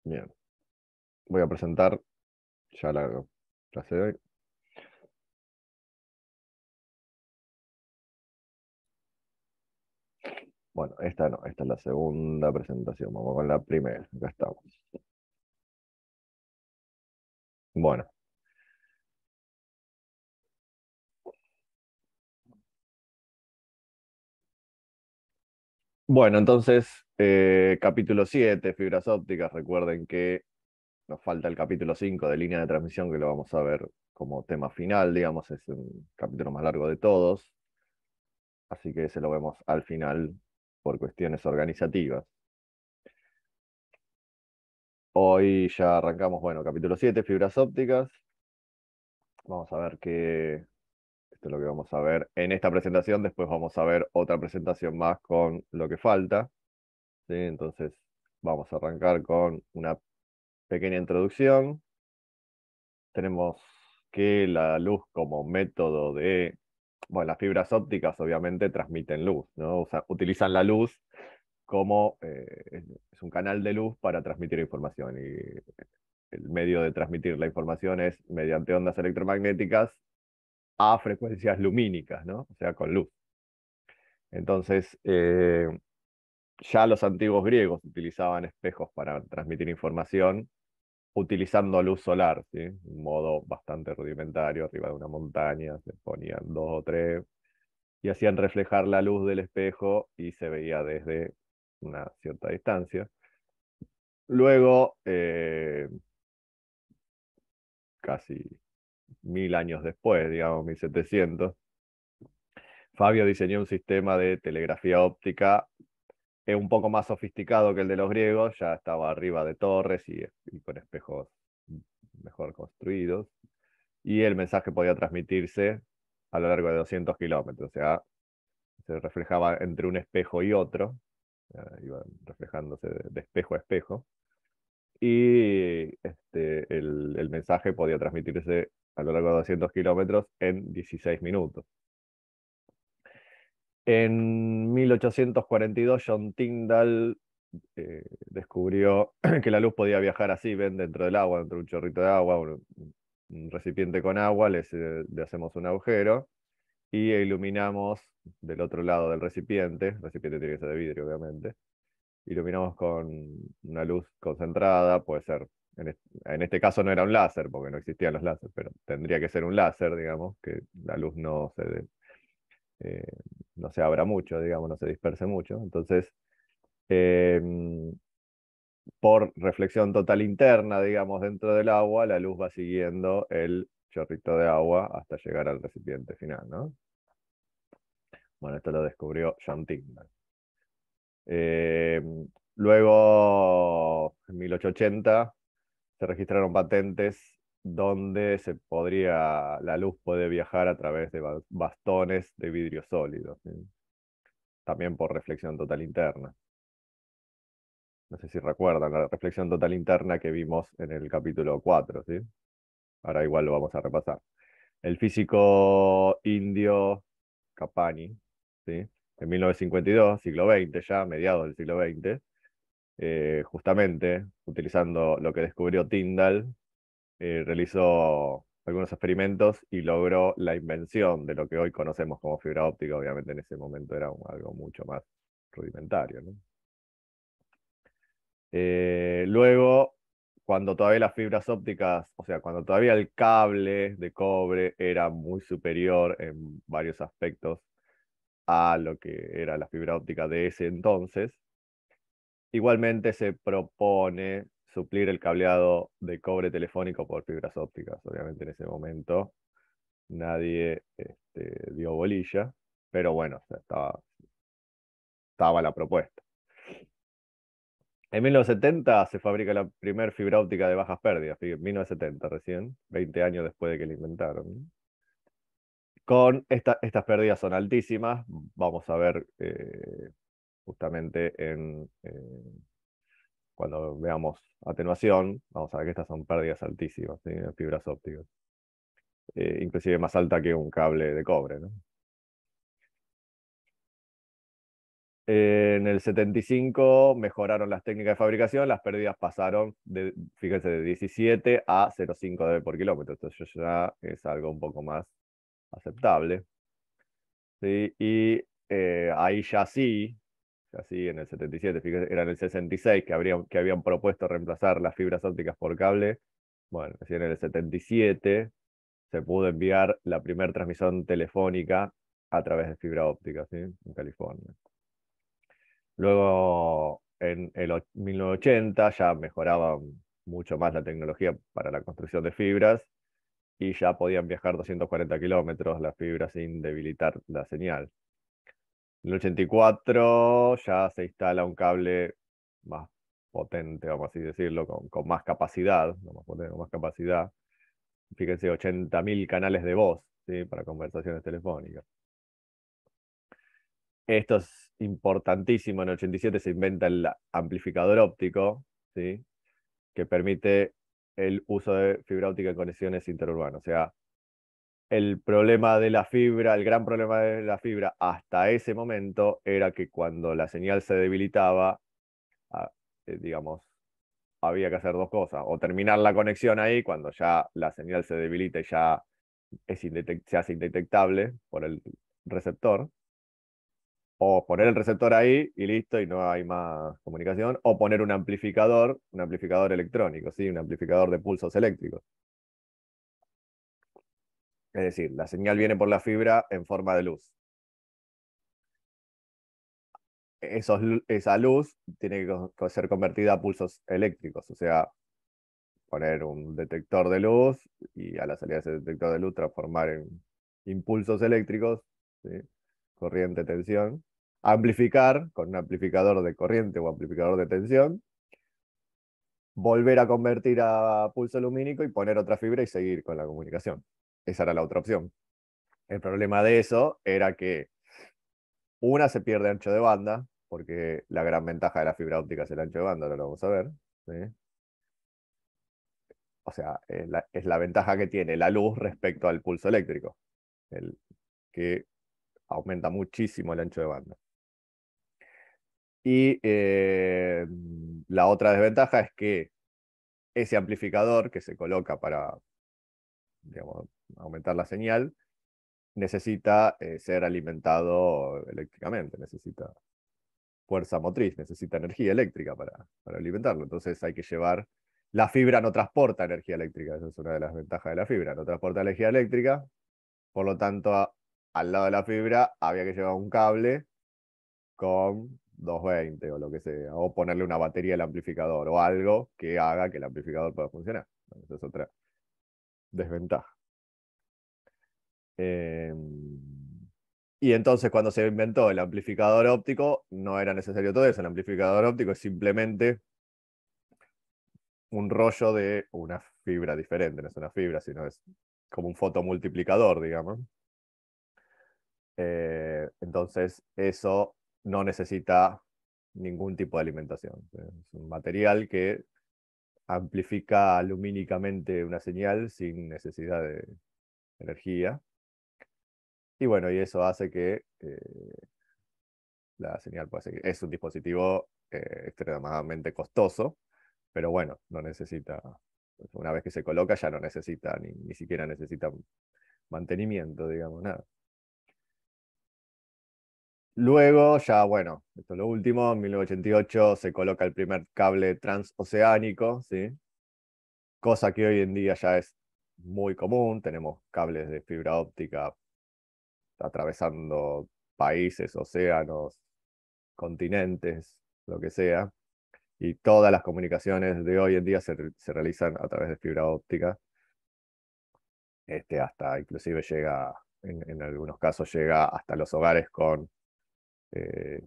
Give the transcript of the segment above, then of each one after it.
Bien, voy a presentar ya la clase de hoy. Bueno, esta no, esta es la segunda presentación. Vamos con la primera. Acá estamos. Bueno, bueno, entonces, capítulo 7, fibras ópticas. Recuerden que nos falta el capítulo 5 de línea de transmisión, que lo vamos a ver como tema final, digamos, es un capítulo más largo de todos. Así que se lo vemos al final por cuestiones organizativas. Hoy ya arrancamos, bueno, capítulo 7, fibras ópticas. Vamos a ver qué, esto es lo que vamos a ver en esta presentación. Después vamos a ver otra presentación más con lo que falta, ¿sí? Entonces vamos a arrancar con una pequeña introducción. Tenemos que la luz como método de... Bueno, las fibras ópticas obviamente transmiten luz, ¿no? O sea, utilizan la luz como es un canal de luz para transmitir información. Y el medio de transmitir la información es mediante ondas electromagnéticas a frecuencias lumínicas, ¿no? O sea, con luz. Entonces, ya los antiguos griegos utilizaban espejos para transmitir información utilizando luz solar, ¿sí? Un modo bastante rudimentario, arriba de una montaña, se ponían dos o tres y hacían reflejar la luz del espejo y se veía desde una cierta distancia. Luego, casi 1000 años después, digamos 1700, Fabio diseñó un sistema de telegrafía óptica un poco más sofisticado que el de los griegos, ya estaba arriba de torres y con espejos mejor construidos, y el mensaje podía transmitirse a lo largo de 200 kilómetros, o sea, se reflejaba entre un espejo y otro, iba reflejándose de espejo a espejo, y el mensaje podía transmitirse a lo largo de 200 kilómetros en 16 minutos. En 1842, John Tyndall descubrió que la luz podía viajar así, ven, dentro del agua, dentro de un chorrito de agua, un recipiente con agua, le hacemos un agujero y iluminamos del otro lado del recipiente, el recipiente tiene que ser de vidrio, obviamente, iluminamos con una luz concentrada, puede ser, en este caso no era un láser, porque no existían los láseres, pero tendría que ser un láser, digamos, que la luz eh, no se abra mucho, digamos, no se disperse mucho. Entonces, eh, por reflexión total interna, digamos, dentro del agua, la luz va siguiendo el chorrito de agua hasta llegar al recipiente final, ¿no? Bueno, esto lo descubrió John Tyndall. Eh, Luego, en 1880, se registraron patentes donde la luz puede viajar a través de bastones de vidrio sólido, ¿sí? También por reflexión total interna. No sé si recuerdan la reflexión total interna que vimos en el capítulo 4, ¿sí? Ahora igual lo vamos a repasar. El físico indio Kapani, ¿sí? En 1952, siglo XX ya, mediados del siglo XX, justamente utilizando lo que descubrió Tyndall, realizó algunos experimentos y logró la invención de lo que hoy conocemos como fibra óptica. Obviamente en ese momento era algo mucho más rudimentario, ¿no? Luego, cuando todavía las fibras ópticas, o sea, cuando todavía el cable de cobre era muy superior en varios aspectos a lo que era la fibra óptica de ese entonces, igualmente se propone suplir el cableado de cobre telefónico por fibras ópticas. Obviamente en ese momento nadie dio bolilla, pero bueno, o sea, estaba la propuesta. En 1970 se fabrica la primera fibra óptica de bajas pérdidas, fíjense, 1970 recién, 20 años después de que la inventaron. Con estas pérdidas son altísimas, vamos a ver justamente cuando veamos atenuación, vamos a ver que estas son pérdidas altísimas, ¿sí? En fibras ópticas. Inclusive más alta que un cable de cobre, ¿no? En el 75 mejoraron las técnicas de fabricación, las pérdidas pasaron fíjense, de 17 a 0,5 dB por kilómetro. Entonces ya es algo un poco más aceptable. ¿Sí? Y ahí ya sí, en el 77, fíjense, era en el 66 que habían propuesto reemplazar las fibras ópticas por cable. Bueno, así en el 77 se pudo enviar la primera transmisión telefónica a través de fibra óptica, ¿sí? En California. Luego, en el 1980 ya mejoraba mucho más la tecnología para la construcción de fibras y ya podían viajar 240 kilómetros las fibras sin debilitar la señal. En el 84 ya se instala un cable más potente, vamos así decirlo, con más capacidad, no más potente, con más capacidad. Fíjense, 80.000 canales de voz, ¿sí? Para conversaciones telefónicas. Esto es importantísimo. En el 87 se inventa el amplificador óptico, ¿sí? Que permite el uso de fibra óptica en conexiones interurbanas. O sea, el problema de la fibra, el gran problema de la fibra hasta ese momento era que cuando la señal se debilitaba, ah, digamos, había que hacer dos cosas. O terminar la conexión ahí cuando ya la señal se debilita y ya se hace indetectable por el receptor. O poner el receptor ahí y listo, y no hay más comunicación. O poner un amplificador electrónico, ¿sí? Un amplificador de pulsos eléctricos. Es decir, la señal viene por la fibra en forma de luz. Esa luz tiene que ser convertida a pulsos eléctricos, o sea, poner un detector de luz y a la salida de ese detector de luz transformar en impulsos eléctricos, ¿sí? Corriente, tensión. Amplificar con un amplificador de corriente o amplificador de tensión, volver a convertir a pulso lumínico y poner otra fibra y seguir con la comunicación. Esa era la otra opción. El problema de eso era que una se pierde ancho de banda, porque la gran ventaja de la fibra óptica es el ancho de banda, ahora lo vamos a ver, ¿sí? O sea, es la ventaja que tiene la luz respecto al pulso eléctrico, que aumenta muchísimo el ancho de banda. Y la otra desventaja es que ese amplificador que se coloca para, digamos, aumentar la señal, necesita ser alimentado eléctricamente, necesita fuerza motriz, necesita energía eléctrica para alimentarlo. Entonces hay que llevar... La fibra no transporta energía eléctrica, esa es una de las ventajas de la fibra, no transporta energía eléctrica, por lo tanto, al lado de la fibra había que llevar un cable con 220 o lo que sea, o ponerle una batería al amplificador o algo que haga que el amplificador pueda funcionar. Esa es otra desventaja. Eh, y entonces cuando se inventó el amplificador óptico, no era necesario todo eso. El amplificador óptico es simplemente un rollo de una fibra diferente, no es una fibra, sino es como un fotomultiplicador, digamos. Entonces eso no necesita ningún tipo de alimentación. Es un material que amplifica lumínicamente una señal sin necesidad de energía. Y bueno, y eso hace que la señal pueda seguir. Es un dispositivo extremadamente costoso, pero bueno, no necesita, una vez que se coloca ya no necesita, ni siquiera necesita mantenimiento, digamos, nada. Luego, ya bueno, esto es lo último, en 1988 se coloca el primer cable transoceánico, ¿sí? Cosa que hoy en día ya es muy común, tenemos cables de fibra óptica atravesando países, océanos, continentes, lo que sea, y todas las comunicaciones de hoy en día se realizan a través de fibra óptica, hasta inclusive llega, en algunos casos llega hasta los hogares con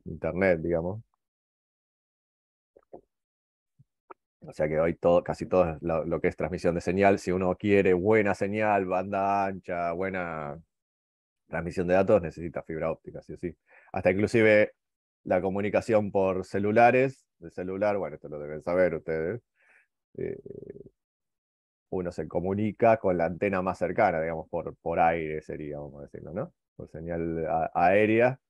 internet, digamos. O sea que hoy casi todo lo que es transmisión de señal, si uno quiere buena señal, banda ancha, buena transmisión de datos, necesita fibra óptica, sí o sí. Hasta inclusive la comunicación por celulares, de celular, bueno, esto lo deben saber ustedes, eh, uno se comunica con la antena más cercana, digamos, por aire sería, vamos a decirlo, ¿no? Por señal aérea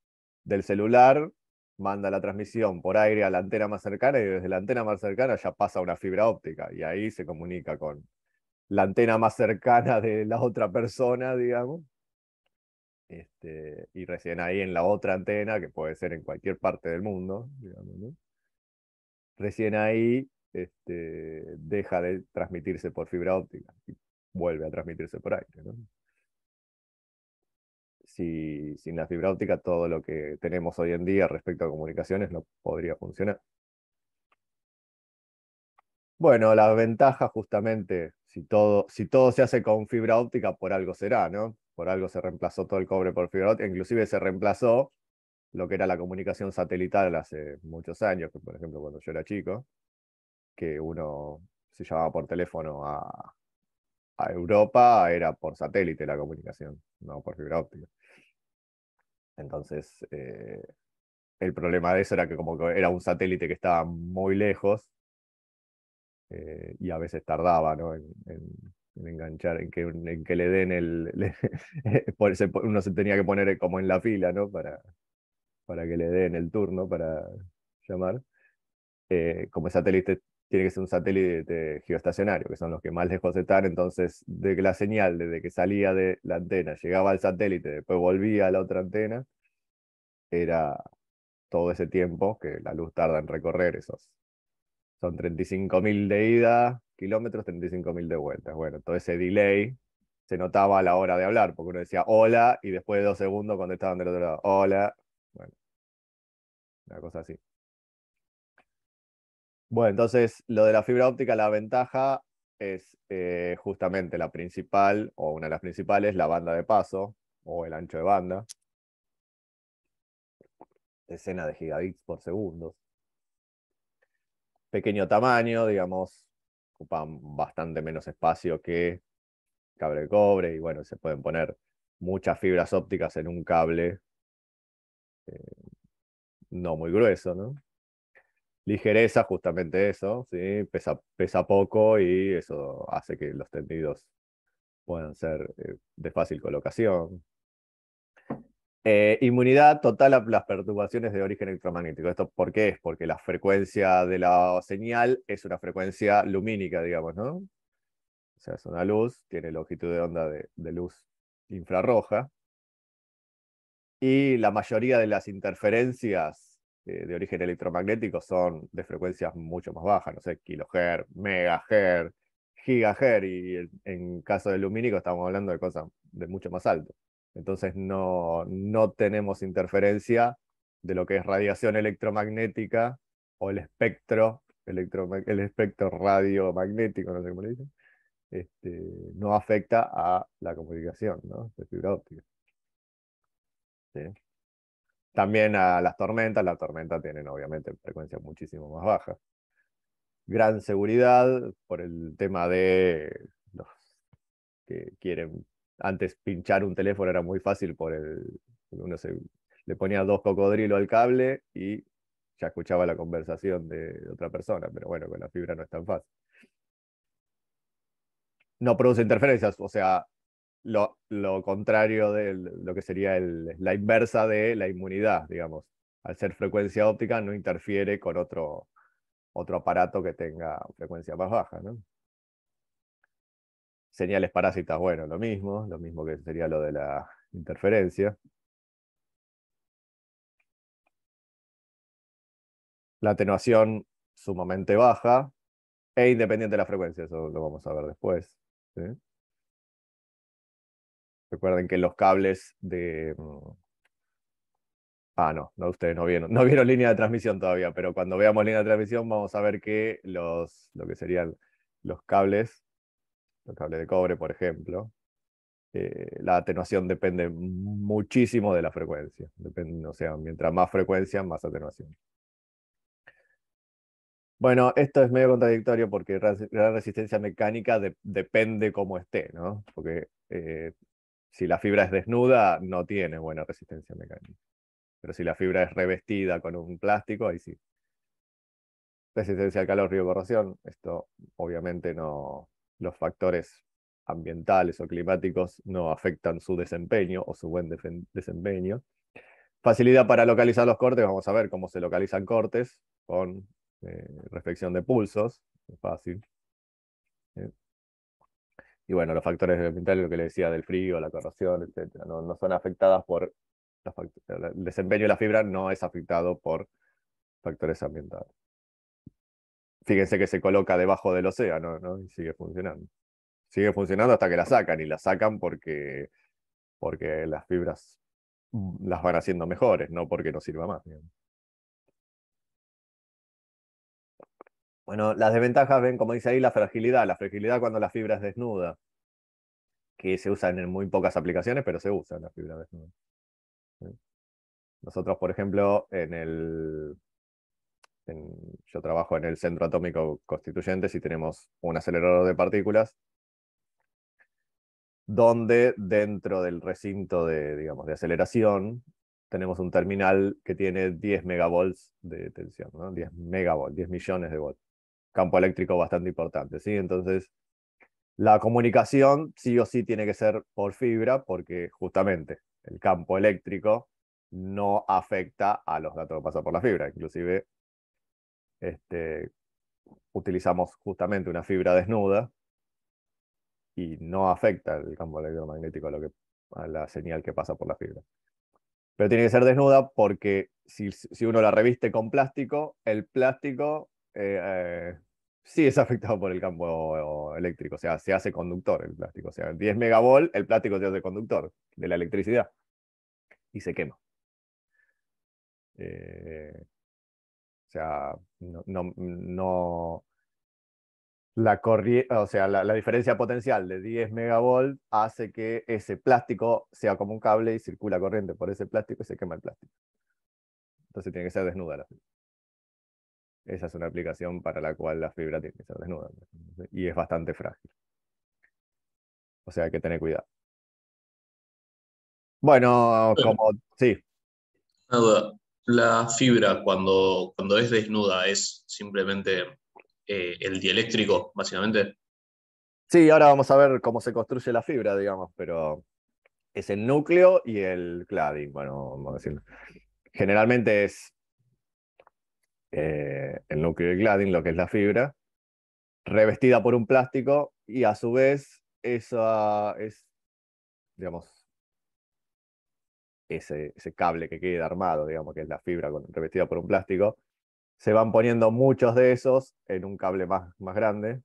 del celular, manda la transmisión por aire a la antena más cercana y desde la antena más cercana ya pasa una fibra óptica y ahí se comunica con la antena más cercana de la otra persona, digamos, y recién ahí en la otra antena, que puede ser en cualquier parte del mundo, digamos, ¿no? Recién ahí deja de transmitirse por fibra óptica y vuelve a transmitirse por aire, ¿no? Si, sin la fibra óptica, todo lo que tenemos hoy en día respecto a comunicaciones no podría funcionar. Bueno, la ventaja justamente, si todo se hace con fibra óptica, por algo será, ¿no? Por algo se reemplazó todo el cobre por fibra óptica, inclusive se reemplazó lo que era la comunicación satelital hace muchos años, que por ejemplo cuando yo era chico, que uno se llamaba por teléfono a Europa, era por satélite la comunicación, no por fibra óptica. Entonces, el problema de eso era que como que era un satélite que estaba muy lejos y a veces tardaba, ¿no? en enganchar, en que le den uno se tenía que poner como en la fila, ¿no? Para que le den el turno para llamar. Como el satélite tiene que ser un satélite geoestacionario, que son los que más lejos están, entonces de que la señal desde que salía de la antena llegaba al satélite, después volvía a la otra antena, era todo ese tiempo que la luz tarda en recorrer son 35.000 de ida, kilómetros, 35.000 de vueltas. Bueno, todo ese delay se notaba a la hora de hablar, porque uno decía hola y después de 2 segundos contestaban del otro lado, hola. Bueno, una cosa así. Bueno, entonces lo de la fibra óptica, la ventaja es justamente la principal, o una de las principales, la banda de paso, o el ancho de banda, decena de gigabits por segundo. Pequeño tamaño, digamos, ocupan bastante menos espacio que cable de cobre, y bueno, se pueden poner muchas fibras ópticas en un cable no muy grueso, ¿no? Ligereza, justamente eso, ¿sí? Pesa poco y eso hace que los tendidos puedan ser de fácil colocación. Inmunidad total a las perturbaciones de origen electromagnético. ¿Esto por qué es? Porque la frecuencia de la señal es una frecuencia lumínica, digamos, ¿no? O sea, es una luz, tiene longitud de onda de luz infrarroja, y la mayoría de las interferencias de origen electromagnético son de frecuencias mucho más bajas, no sé, kilohertz, megahertz, gigahertz, y en caso de lumínico estamos hablando de cosas de mucho más alto. Entonces no tenemos interferencia de lo que es radiación electromagnética o el espectro radiomagnético, no sé cómo le dicen, no afecta a la comunicación, ¿no? De fibra óptica. ¿Sí? También a las tormentas tienen obviamente frecuencias muchísimo más bajas. Gran seguridad por el tema de los que quieren, antes pinchar un teléfono era muy fácil uno le ponía 2 cocodrilos al cable y ya escuchaba la conversación de otra persona, pero bueno, con la fibra no es tan fácil. No produce interferencias, o sea, lo contrario de lo que sería la inversa de la inmunidad, digamos. Al ser frecuencia óptica no interfiere con otro aparato que tenga frecuencia más baja, ¿no? Señales parásitas, bueno, lo mismo que sería lo de la interferencia. La atenuación sumamente baja e independiente de la frecuencia, eso lo vamos a ver después. ¿Sí? Recuerden que los cables no, ustedes no vieron línea de transmisión todavía, pero cuando veamos línea de transmisión vamos a ver que lo que serían los cables, los cables de cobre, por ejemplo, la atenuación depende muchísimo de la frecuencia. O sea, mientras más frecuencia, más atenuación. Bueno, esto es medio contradictorio porque la resistencia mecánica depende cómo esté, ¿no? Porque si la fibra es desnuda, no tiene buena resistencia mecánica. Pero si la fibra es revestida con un plástico, ahí sí. Resistencia al calor, frío, corrosión. Esto obviamente no, los factores ambientales o climáticos no afectan su desempeño o su buen desempeño. Facilidad para localizar los cortes, vamos a ver cómo se localizan cortes con reflexión de pulsos, es fácil. Y bueno, los factores ambientales, lo que le decía del frío, la corrosión, etcétera, no son afectadas por el desempeño de la fibra no es afectado por factores ambientales. Fíjense que se coloca debajo del océano, ¿no? Y sigue funcionando. Sigue funcionando hasta que la sacan, y la sacan porque las fibras las van haciendo mejores, no porque no sirva más, digamos. Bueno, las desventajas, ven, como dice ahí, la fragilidad. La fragilidad cuando la fibra es desnuda, que se usan en muy pocas aplicaciones, pero se usan las fibras desnudas. ¿Sí? Nosotros, por ejemplo, yo trabajo en el Centro Atómico Constituyentes y tenemos un acelerador de partículas donde dentro del recinto de, digamos, de aceleración tenemos un terminal que tiene 10 megavolts de tensión, ¿no? 10 megavolts, 10 millones de volts. Campo eléctrico bastante importante, ¿sí? Entonces, la comunicación sí o sí tiene que ser por fibra porque justamente el campo eléctrico no afecta a los datos que pasan por la fibra. Inclusive utilizamos justamente una fibra desnuda y no afecta el campo electromagnético a la señal que pasa por la fibra. Pero tiene que ser desnuda porque si uno la reviste con plástico, el plástico sí es afectado por el campo eléctrico, o sea, se hace conductor el plástico. O sea, 10 megavolt, el plástico se hace conductor de la electricidad y se quema. O sea, o sea, la diferencia potencial de 10 megavolt hace que ese plástico sea como un cable y circula corriente por ese plástico y se quema el plástico. Entonces tiene que ser desnuda la fibra. Esa es una aplicación para la cual la fibra tiene que ser desnuda. Y es bastante frágil. O sea, hay que tener cuidado. Bueno, como, sí, Una duda. La fibra cuando es desnuda es simplemente el dieléctrico, básicamente. sí, ahora vamos a ver cómo se construye la fibra, digamos, pero es el núcleo y el cladding, bueno, vamos a decirlo. Generalmente es el núcleo y el cladding, lo que es la fibra, revestida por un plástico y a su vez esa es, digamos, ese cable que queda armado, digamos, que es la fibra revestida por un plástico, se van poniendo muchos de esos en un cable más grande.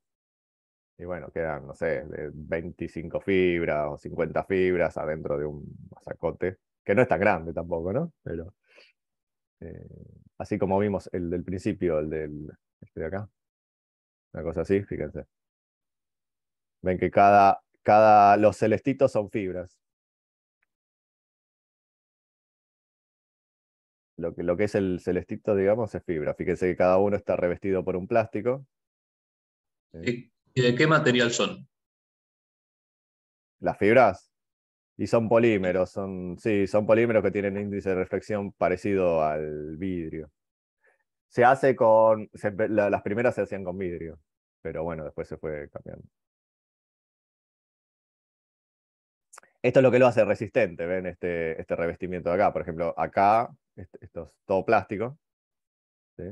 Y bueno, quedan, no sé, de 25 fibras o 50 fibras adentro de un masacote, que no es tan grande tampoco, ¿no? Pero eh, así como vimos el del principio, este de acá, una cosa así, fíjense. Ven que los celestitos son fibras. Lo que es el celestito, digamos, es fibra. Fíjense que cada uno está revestido por un plástico. ¿Sí? ¿Y de qué material son? Las fibras, y son polímeros, sí, son polímeros que tienen índice de reflexión parecido al vidrio. Las primeras se hacían con vidrio, pero bueno, después se fue cambiando. Esto es lo que lo hace resistente, ¿ven? Este revestimiento de acá. Por ejemplo, acá, esto es todo plástico, ¿sí?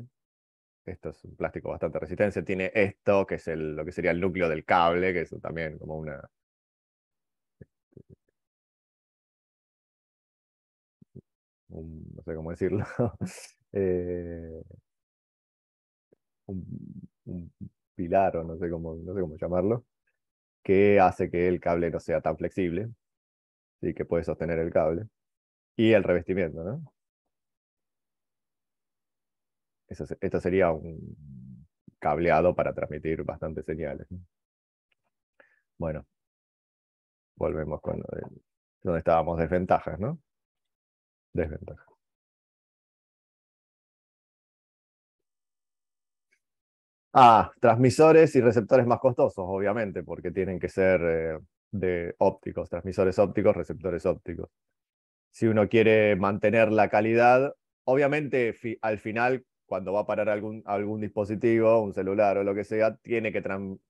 Esto es un plástico bastante resistente. Tiene esto, que es lo que sería el núcleo del cable, que es también como no sé cómo decirlo, eh, un, un pilar o no sé cómo llamarlo, que hace que el cable no sea tan flexible, ¿sí? Que puede sostener el cable. Y el revestimiento, ¿no? Esto sería un cableado para transmitir bastantes señales, ¿no? Bueno, volvemos con donde estábamos, desventajas, ¿no? Desventajas. Transmisores y receptores más costosos, obviamente, porque tienen que ser de ópticos, transmisores ópticos, receptores ópticos. Si uno quiere mantener la calidad, obviamente al final, cuando va a parar algún dispositivo, un celular o lo que sea, tiene que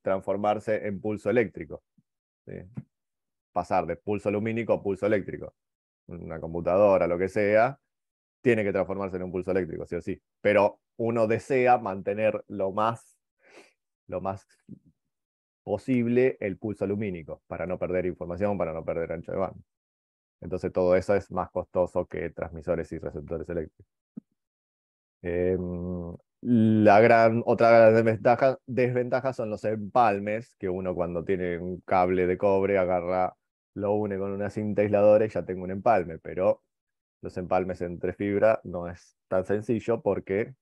transformarse en pulso eléctrico, ¿sí? Pasar de pulso lumínico a pulso eléctrico. Una computadora, lo que sea, tiene que transformarse en un pulso eléctrico, sí o sí. Pero uno desea mantener lo más posible el pulso lumínico, para no perder información, para no perder ancho de banda. Entonces todo eso es más costoso que transmisores y receptores eléctricos. Otra gran desventaja son los empalmes, que uno cuando tiene un cable de cobre agarra, lo une con una cinta aisladora y ya tengo un empalme, pero los empalmes entre fibra no es tan sencillo porque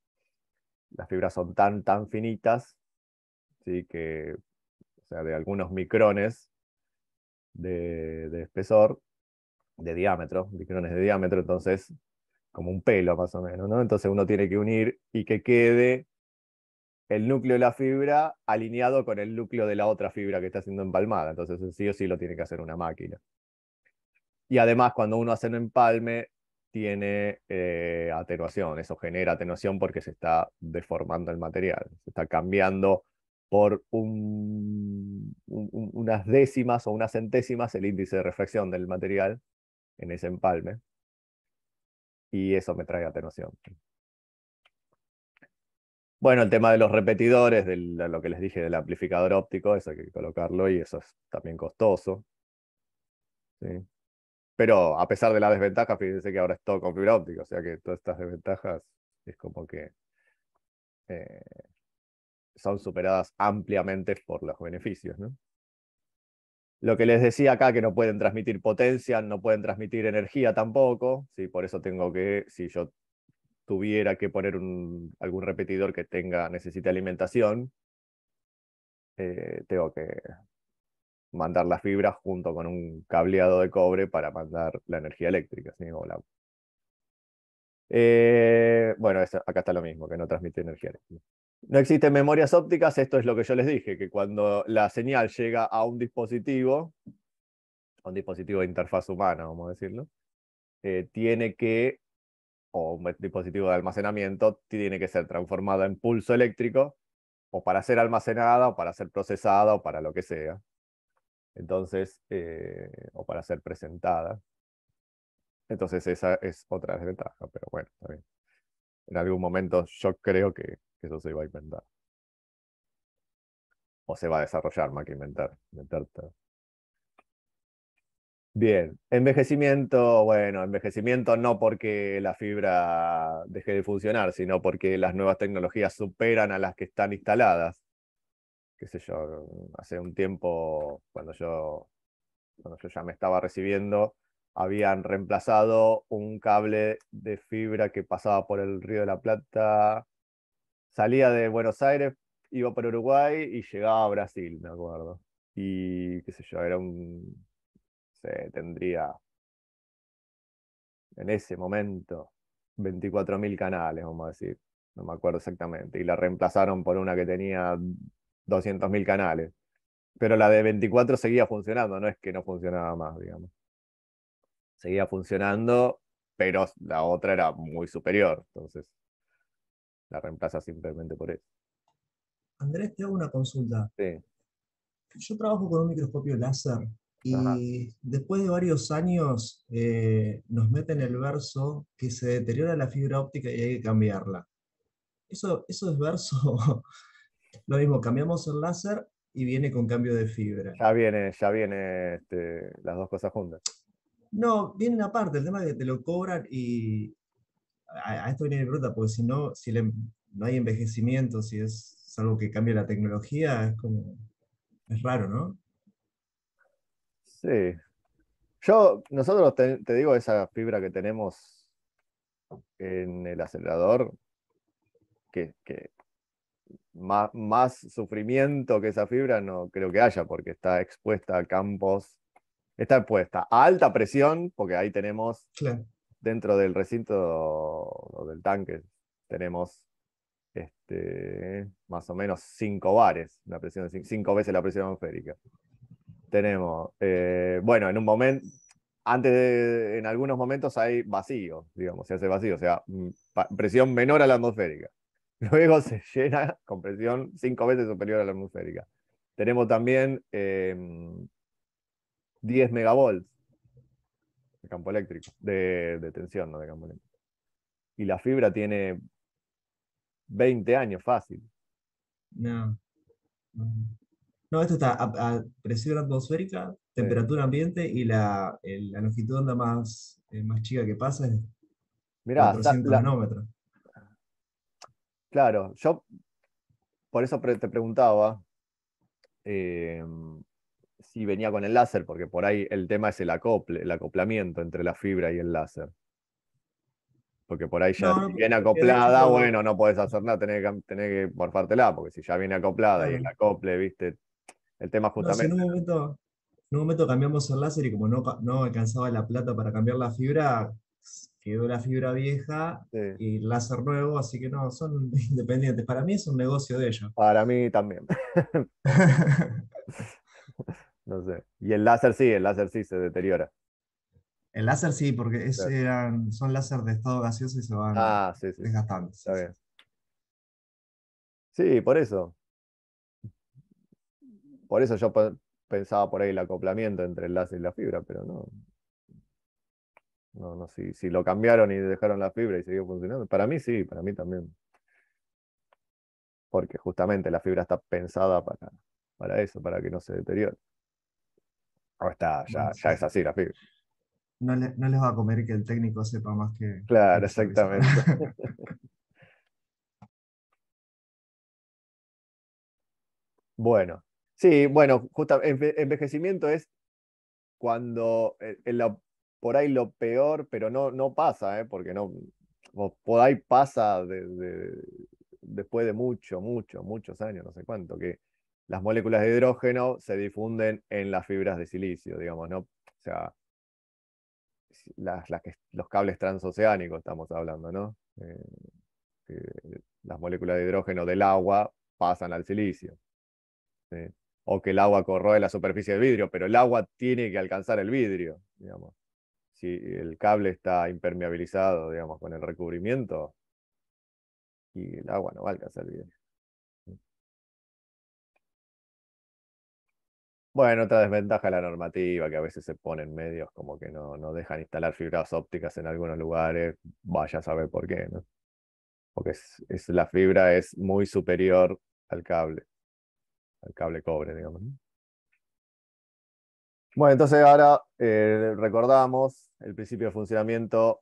las fibras son tan finitas, ¿sí? Que, o sea, de algunos micrones de espesor, de diámetro, micrones de diámetro, entonces como un pelo más o menos, ¿no? Entonces uno tiene que unir y que quede el núcleo de la fibra alineado con el núcleo de la otra fibra que está siendo empalmada. Entonces sí o sí lo tiene que hacer una máquina. Y además cuando uno hace un empalme tiene atenuación. Eso genera atenuación porque se está deformando el material. Se está cambiando por unas décimas o unas centésimas el índice de refracción del material en ese empalme. Y eso me trae atenuación. Bueno, el tema de los repetidores, de lo que les dije del amplificador óptico, eso hay que colocarlo y eso es también costoso. ¿Sí? Pero a pesar de la desventaja, fíjense que ahora es todo con fibra óptica, o sea que todas estas desventajas es como que eh, son superadas ampliamente por los beneficios, ¿no? Lo que les decía acá, que no pueden transmitir potencia, no pueden transmitir energía tampoco, ¿sí? Por eso tengo que, si yo tuviera que poner algún repetidor que necesite alimentación, tengo que mandar la fibra junto con un cableado de cobre para mandar la energía eléctrica, ¿sí? Bueno, acá está lo mismo, que no transmite energía eléctrica. No existen memorias ópticas, esto es lo que yo les dije, que cuando la señal llega a un dispositivo de interfaz humana, vamos a decirlo, tiene que, o un dispositivo de almacenamiento, tiene que ser transformada en pulso eléctrico, o para ser almacenada, o para ser procesada, o para lo que sea. Entonces, o para ser presentada. Entonces esa es otra desventaja, pero bueno, está bien. En algún momento yo creo que eso se va a inventar. O se va a desarrollar más que inventar todo. Bien, envejecimiento, bueno, envejecimiento no porque la fibra deje de funcionar, sino porque las nuevas tecnologías superan a las que están instaladas. Qué sé yo, hace un tiempo, cuando yo ya me estaba recibiendo, habían reemplazado un cable de fibra que pasaba por el Río de la Plata, salía de Buenos Aires, iba por Uruguay y llegaba a Brasil, me acuerdo. Y qué sé yo, tendría en ese momento 24.000 canales, vamos a decir, no me acuerdo exactamente, y la reemplazaron por una que tenía 200.000 canales. Pero la de 24 seguía funcionando, no es que no funcionaba más, digamos. Seguía funcionando, pero la otra era muy superior, entonces la reemplaza simplemente por eso. Andrés, te hago una consulta. Sí, Yo trabajo con un microscopio láser ajá. y después de varios años nos meten el verso que se deteriora la fibra óptica y hay que cambiarla. Eso es verso, lo mismo, cambiamos el láser y viene con cambio de fibra. Ya viene las dos cosas juntas. No, vienen aparte, el tema es que te lo cobran y a esto viene mi pregunta, porque si no, no hay envejecimiento, si es algo que cambia la tecnología, es raro, ¿no? Sí. Nosotros te digo, esa fibra que tenemos en el acelerador, que más sufrimiento que esa fibra no creo que haya, porque está expuesta a campos, está expuesta a alta presión, porque ahí tenemos, Claro. dentro del recinto o del tanque, tenemos más o menos 5 bares, una presión de 5 veces la presión atmosférica. Tenemos, bueno, en algunos momentos hay vacío, digamos, se hace vacío, o sea, presión menor a la atmosférica. Luego se llena con presión 5 veces superior a la atmosférica. Tenemos también 10 megavolts de campo eléctrico, de tensión, no de campo eléctrico. y la fibra tiene 20 años fácil. No, no. No, esto está a presión atmosférica, Sí. temperatura ambiente y la longitud de onda más chica que pasa es Mirá, 400 nanómetros. claro, yo por eso te preguntaba eh, si venía con el láser, porque por ahí el tema es el acoplamiento entre la fibra y el láser. Porque por ahí ya No, si no, viene porque de acoplada, hecho, bueno, no podés hacer nada, tenés que morfártela, porque si ya viene acoplada y el claro, acople, viste, el tema no, si justamente. en un momento cambiamos el láser y como no alcanzaba la plata para cambiar la fibra, quedó la fibra vieja Sí, y el láser nuevo, así que no, son independientes. Para mí es un negocio de ellos. para mí también. No sé. Y el láser sí se deteriora. El láser sí, porque Claro. son láser de estado gaseoso y se van Ah, sí, sí, sí. desgastando. Está Sí, sí. bien. Sí, por eso. Por eso yo pensaba por ahí el acoplamiento entre el láser y la fibra, pero no. No, no, si lo cambiaron y dejaron la fibra y siguió funcionando. Para mí sí, para mí también. Porque justamente la fibra está pensada para eso, para que no se deteriore. O está, Bueno, ya es así la fibra. no les va a comer que el técnico sepa más que Claro, el supervisor. exactamente. Bueno, sí, bueno, justo envejecimiento es cuando por ahí lo peor, pero no pasa, porque no, o por ahí pasa después de muchos años, no sé cuánto, que las moléculas de hidrógeno se difunden en las fibras de silicio, digamos, ¿no? O sea, los cables transoceánicos estamos hablando, ¿no? Que las moléculas de hidrógeno del agua pasan al silicio. ¿Sí? O que el agua corroe la superficie del vidrio, pero el agua tiene que alcanzar el vidrio, digamos. Si el cable está impermeabilizado, digamos, con el recubrimiento, y el agua no va a alcanzar el vidrio. Bueno, otra desventaja de la normativa, que a veces se ponen medios como que no dejan instalar fibras ópticas en algunos lugares, vaya a saber por qué, ¿no? Porque la fibra es muy superior al cable cobre, digamos, ¿no? Bueno, entonces ahora recordamos el principio de funcionamiento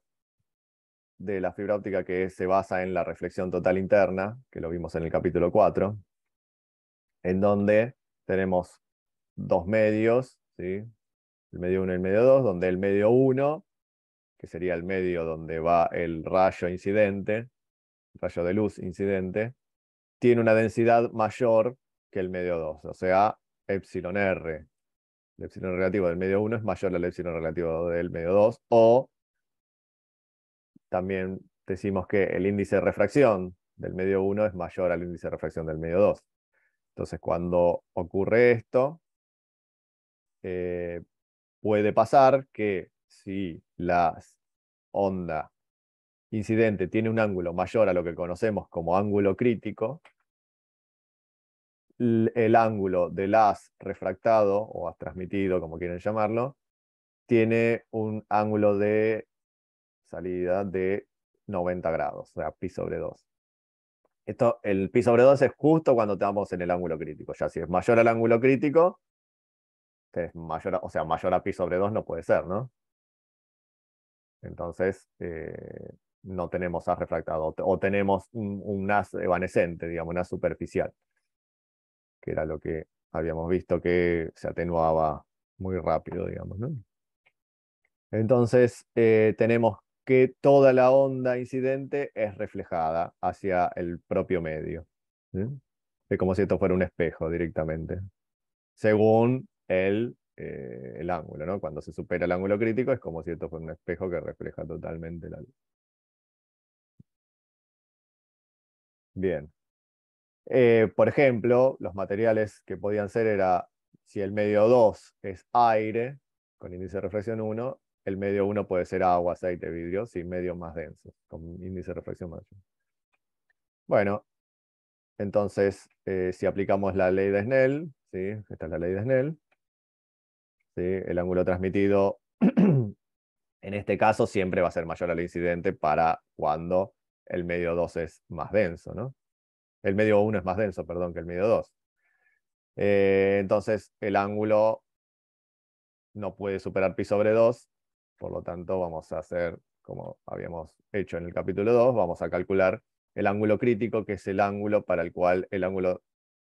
de la fibra óptica que se basa en la reflexión total interna, que lo vimos en el capítulo 4, en donde tenemos dos medios, ¿sí? El medio 1 y el medio 2, donde el medio 1, que sería el medio donde va el rayo incidente, el rayo de luz incidente, tiene una densidad mayor que el medio 2, o sea, epsilon R. El epsilon relativo del medio 1 es mayor al epsilon relativo del medio 2, o también decimos que el índice de refracción del medio 1 es mayor al índice de refracción del medio 2. Entonces, cuando ocurre esto, eh, puede pasar que si la onda incidente tiene un ángulo mayor a lo que conocemos como ángulo crítico, el ángulo del haz refractado o haz transmitido, como quieren llamarlo, tiene un ángulo de salida de 90 grados, o sea, pi sobre 2. El pi sobre 2 es justo cuando estamos en el ángulo crítico. Ya si es mayor al ángulo crítico, que es mayor o sea, mayor a pi sobre 2 no puede ser, ¿no? Entonces, no tenemos haz refractado, o tenemos un haz evanescente, digamos, un haz superficial, que era lo que habíamos visto que se atenuaba muy rápido, digamos, ¿no? Entonces, tenemos que toda la onda incidente es reflejada hacia el propio medio. ¿Sí? Es como si esto fuera un espejo directamente, según el ángulo, ¿no? Cuando se supera el ángulo crítico es como si esto fuera un espejo que refleja totalmente la luz. Bien. Por ejemplo, los materiales que podían ser era, si el medio 2 es aire, con índice de reflexión 1, el medio 1 puede ser agua, aceite, vidrio, sin medios más densos, con índice de reflexión mayor. Bueno, entonces, si aplicamos la ley de Snell, ¿sí? Esta es la ley de Snell, ¿sí? El ángulo transmitido En este caso siempre va a ser mayor al incidente para cuando el medio 2 es más denso, ¿no? El medio 1 es más denso, perdón, que el medio 2. Entonces el ángulo no puede superar pi sobre 2, por lo tanto vamos a hacer, como habíamos hecho en el capítulo 2, vamos a calcular el ángulo crítico, que es el ángulo para el cual el ángulo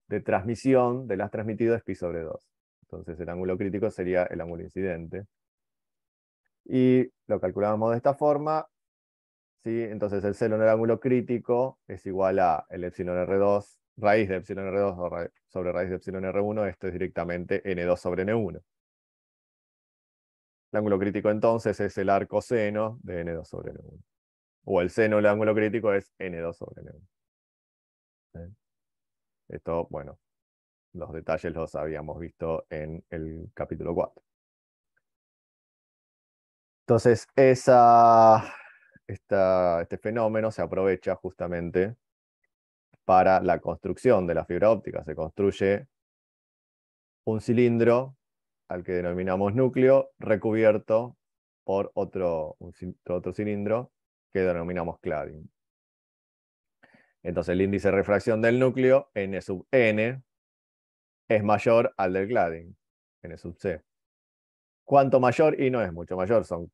de transmisión de las transmitidas es pi sobre 2. Entonces el ángulo crítico sería el ángulo incidente. Y lo calculamos de esta forma, ¿sí? Entonces el seno en el ángulo crítico es igual a el epsilon R2, raíz de epsilon R2 sobre raíz de epsilon R1, esto es directamente N2 sobre N1. El ángulo crítico entonces es el arco seno de N2 sobre N1. O el seno del ángulo crítico es N2 sobre N1. ¿Eh? Esto, bueno, los detalles los habíamos visto en el capítulo 4. Entonces, este fenómeno se aprovecha justamente para la construcción de la fibra óptica. Se construye un cilindro al que denominamos núcleo, recubierto por otro cilindro que denominamos cladding. Entonces el índice de refracción del núcleo, n sub n, es mayor al del cladding, n sub c. ¿Cuánto mayor? Y no es mucho mayor, son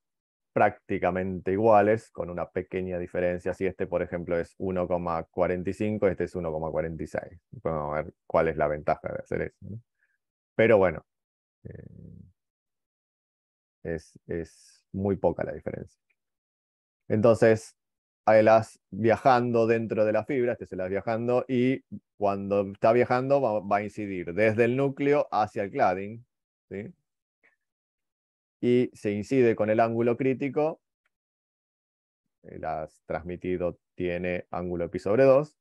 prácticamente iguales, con una pequeña diferencia. Si este, por ejemplo, es 1,45, este es 1,46. Podemos ver cuál es la ventaja de hacer eso, ¿no? Pero bueno, es muy poca la diferencia. Entonces, las viajando dentro de la fibra, este se las viajando, y cuando está viajando va a incidir desde el núcleo hacia el cladding, ¿sí? Y se incide con el ángulo crítico, el transmitido tiene ángulo pi sobre 2,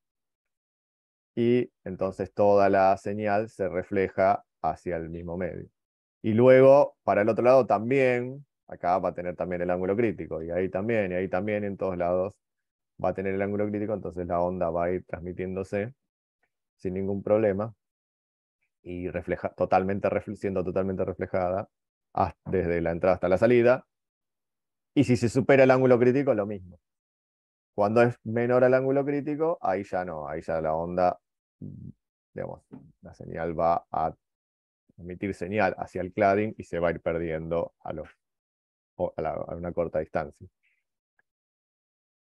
y entonces toda la señal se refleja hacia el mismo medio. Y luego, para el otro lado también, acá va a tener también el ángulo crítico, y ahí también, y en todos lados va a tener el ángulo crítico, entonces la onda va a ir transmitiéndose sin ningún problema y siendo totalmente reflejada desde la entrada hasta la salida. Y si se supera el ángulo crítico, lo mismo. Cuando es menor al ángulo crítico, ahí ya no, ahí ya la onda, digamos, la señal va a emitir señal hacia el cladding y se va a ir perdiendo a una corta distancia.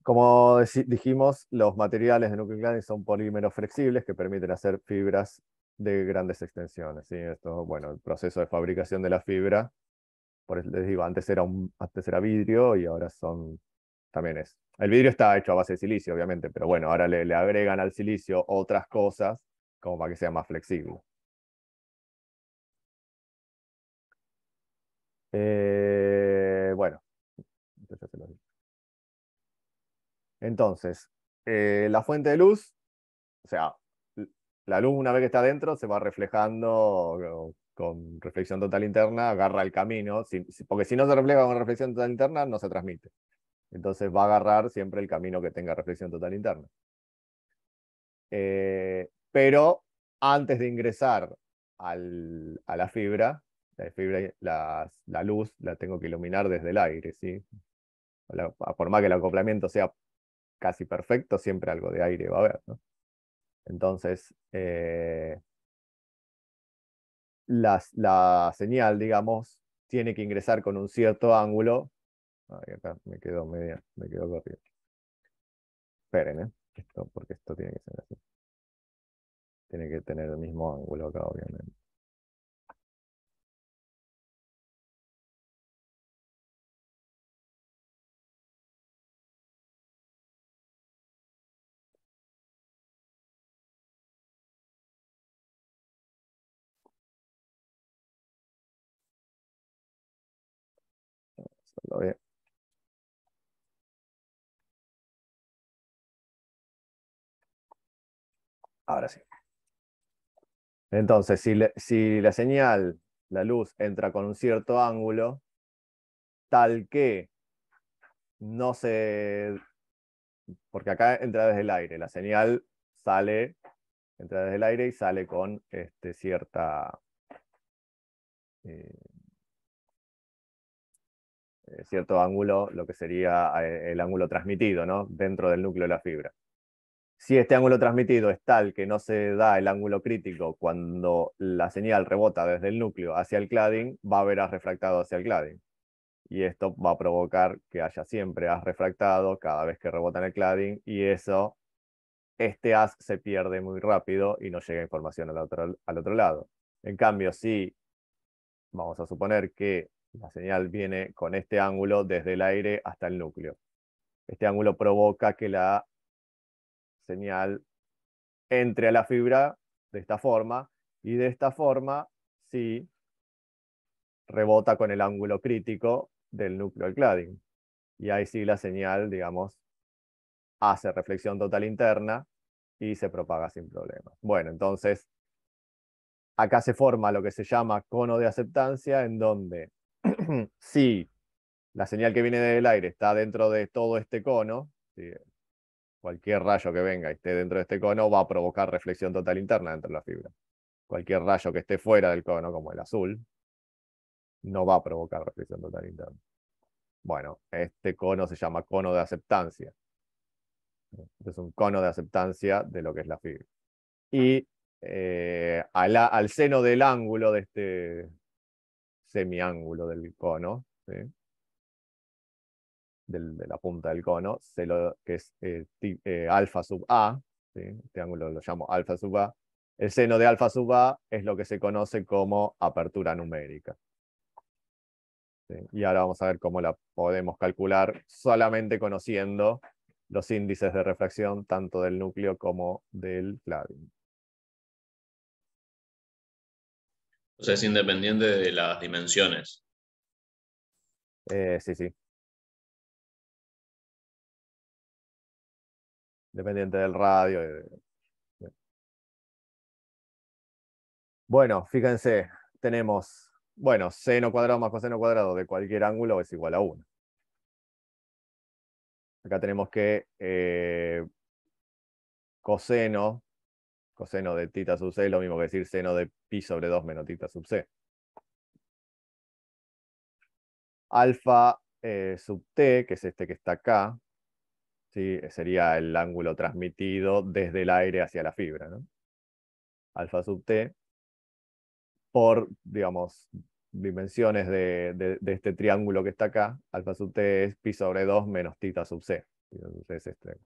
Como dijimos, los materiales de núcleo cladding son polímeros flexibles que permiten hacer fibras de grandes extensiones, ¿sí? Esto, bueno, el proceso de fabricación de la fibra, por eso les digo, antes era vidrio y ahora también es. El vidrio está hecho a base de silicio, obviamente, pero bueno, ahora le agregan al silicio otras cosas como para que sea más flexible. Bueno, entonces se lo digo. Entonces, la fuente de luz, o sea, la luz una vez que está dentro se va reflejando con reflexión total interna, agarra el camino, porque si no se refleja con reflexión total interna no se transmite. Entonces va a agarrar siempre el camino que tenga reflexión total interna. Pero antes de ingresar a la fibra, la luz la tengo que iluminar desde el aire, ¿sí? Por más que el acoplamiento sea casi perfecto, siempre algo de aire va a haber, ¿no? Entonces, la señal, digamos, tiene que ingresar con un cierto ángulo. Ay, acá me quedo corrido. Esperen, porque esto tiene que ser así. Tiene que tener el mismo ángulo acá, obviamente. Hacerlo bien. Ahora sí. Entonces, si la señal, la luz, entra con un cierto ángulo, tal que no se... Porque acá entra desde el aire, la señal entra desde el aire y sale con cierta... cierto ángulo, lo que sería el ángulo transmitido, ¿no? Dentro del núcleo de la fibra. Si este ángulo transmitido es tal que no se da el ángulo crítico cuando la señal rebota desde el núcleo hacia el cladding, va a haber haz refractado hacia el cladding. Y esto va a provocar que haya siempre haz refractado cada vez que rebota en el cladding, y eso, este haz se pierde muy rápido y no llega información al otro lado. En cambio, si vamos a suponer que la señal viene con este ángulo desde el aire hasta el núcleo, este ángulo provoca que la señal entre a la fibra de esta forma, y de esta forma sí rebota con el ángulo crítico del núcleo del cladding. Y ahí sí la señal, digamos, hace reflexión total interna y se propaga sin problemas. Bueno, entonces, acá se forma lo que se llama cono de aceptancia, en donde si la señal que viene del aire está dentro de todo este cono, ¿sí? Cualquier rayo que venga y esté dentro de este cono va a provocar reflexión total interna dentro de la fibra. Cualquier rayo que esté fuera del cono, como el azul, no va a provocar reflexión total interna. Bueno, este cono se llama cono de aceptancia. Es un cono de aceptancia de lo que es la fibra. Y al seno del ángulo de este semiángulo del cono, ¿sí? De la punta del cono, que es alfa sub A, ¿sí? Este ángulo lo llamo alfa sub A. El seno de alfa sub A es lo que se conoce como apertura numérica. ¿Sí? Y ahora vamos a ver cómo la podemos calcular solamente conociendo los índices de refracción tanto del núcleo como del cladding. O sea, es independiente de las dimensiones. Sí, sí. Dependiente del radio. Bueno, fíjense, tenemos, bueno, seno cuadrado más coseno cuadrado de cualquier ángulo es igual a 1. Acá tenemos que coseno de tita sub c es lo mismo que decir seno de pi sobre 2 menos tita sub c. Alfa sub t, que es este que está acá, ¿sí? Sería el ángulo transmitido desde el aire hacia la fibra, ¿no? Alfa sub t por, digamos, dimensiones de este triángulo que está acá, alfa sub t es pi sobre 2 menos tita sub c. Es este.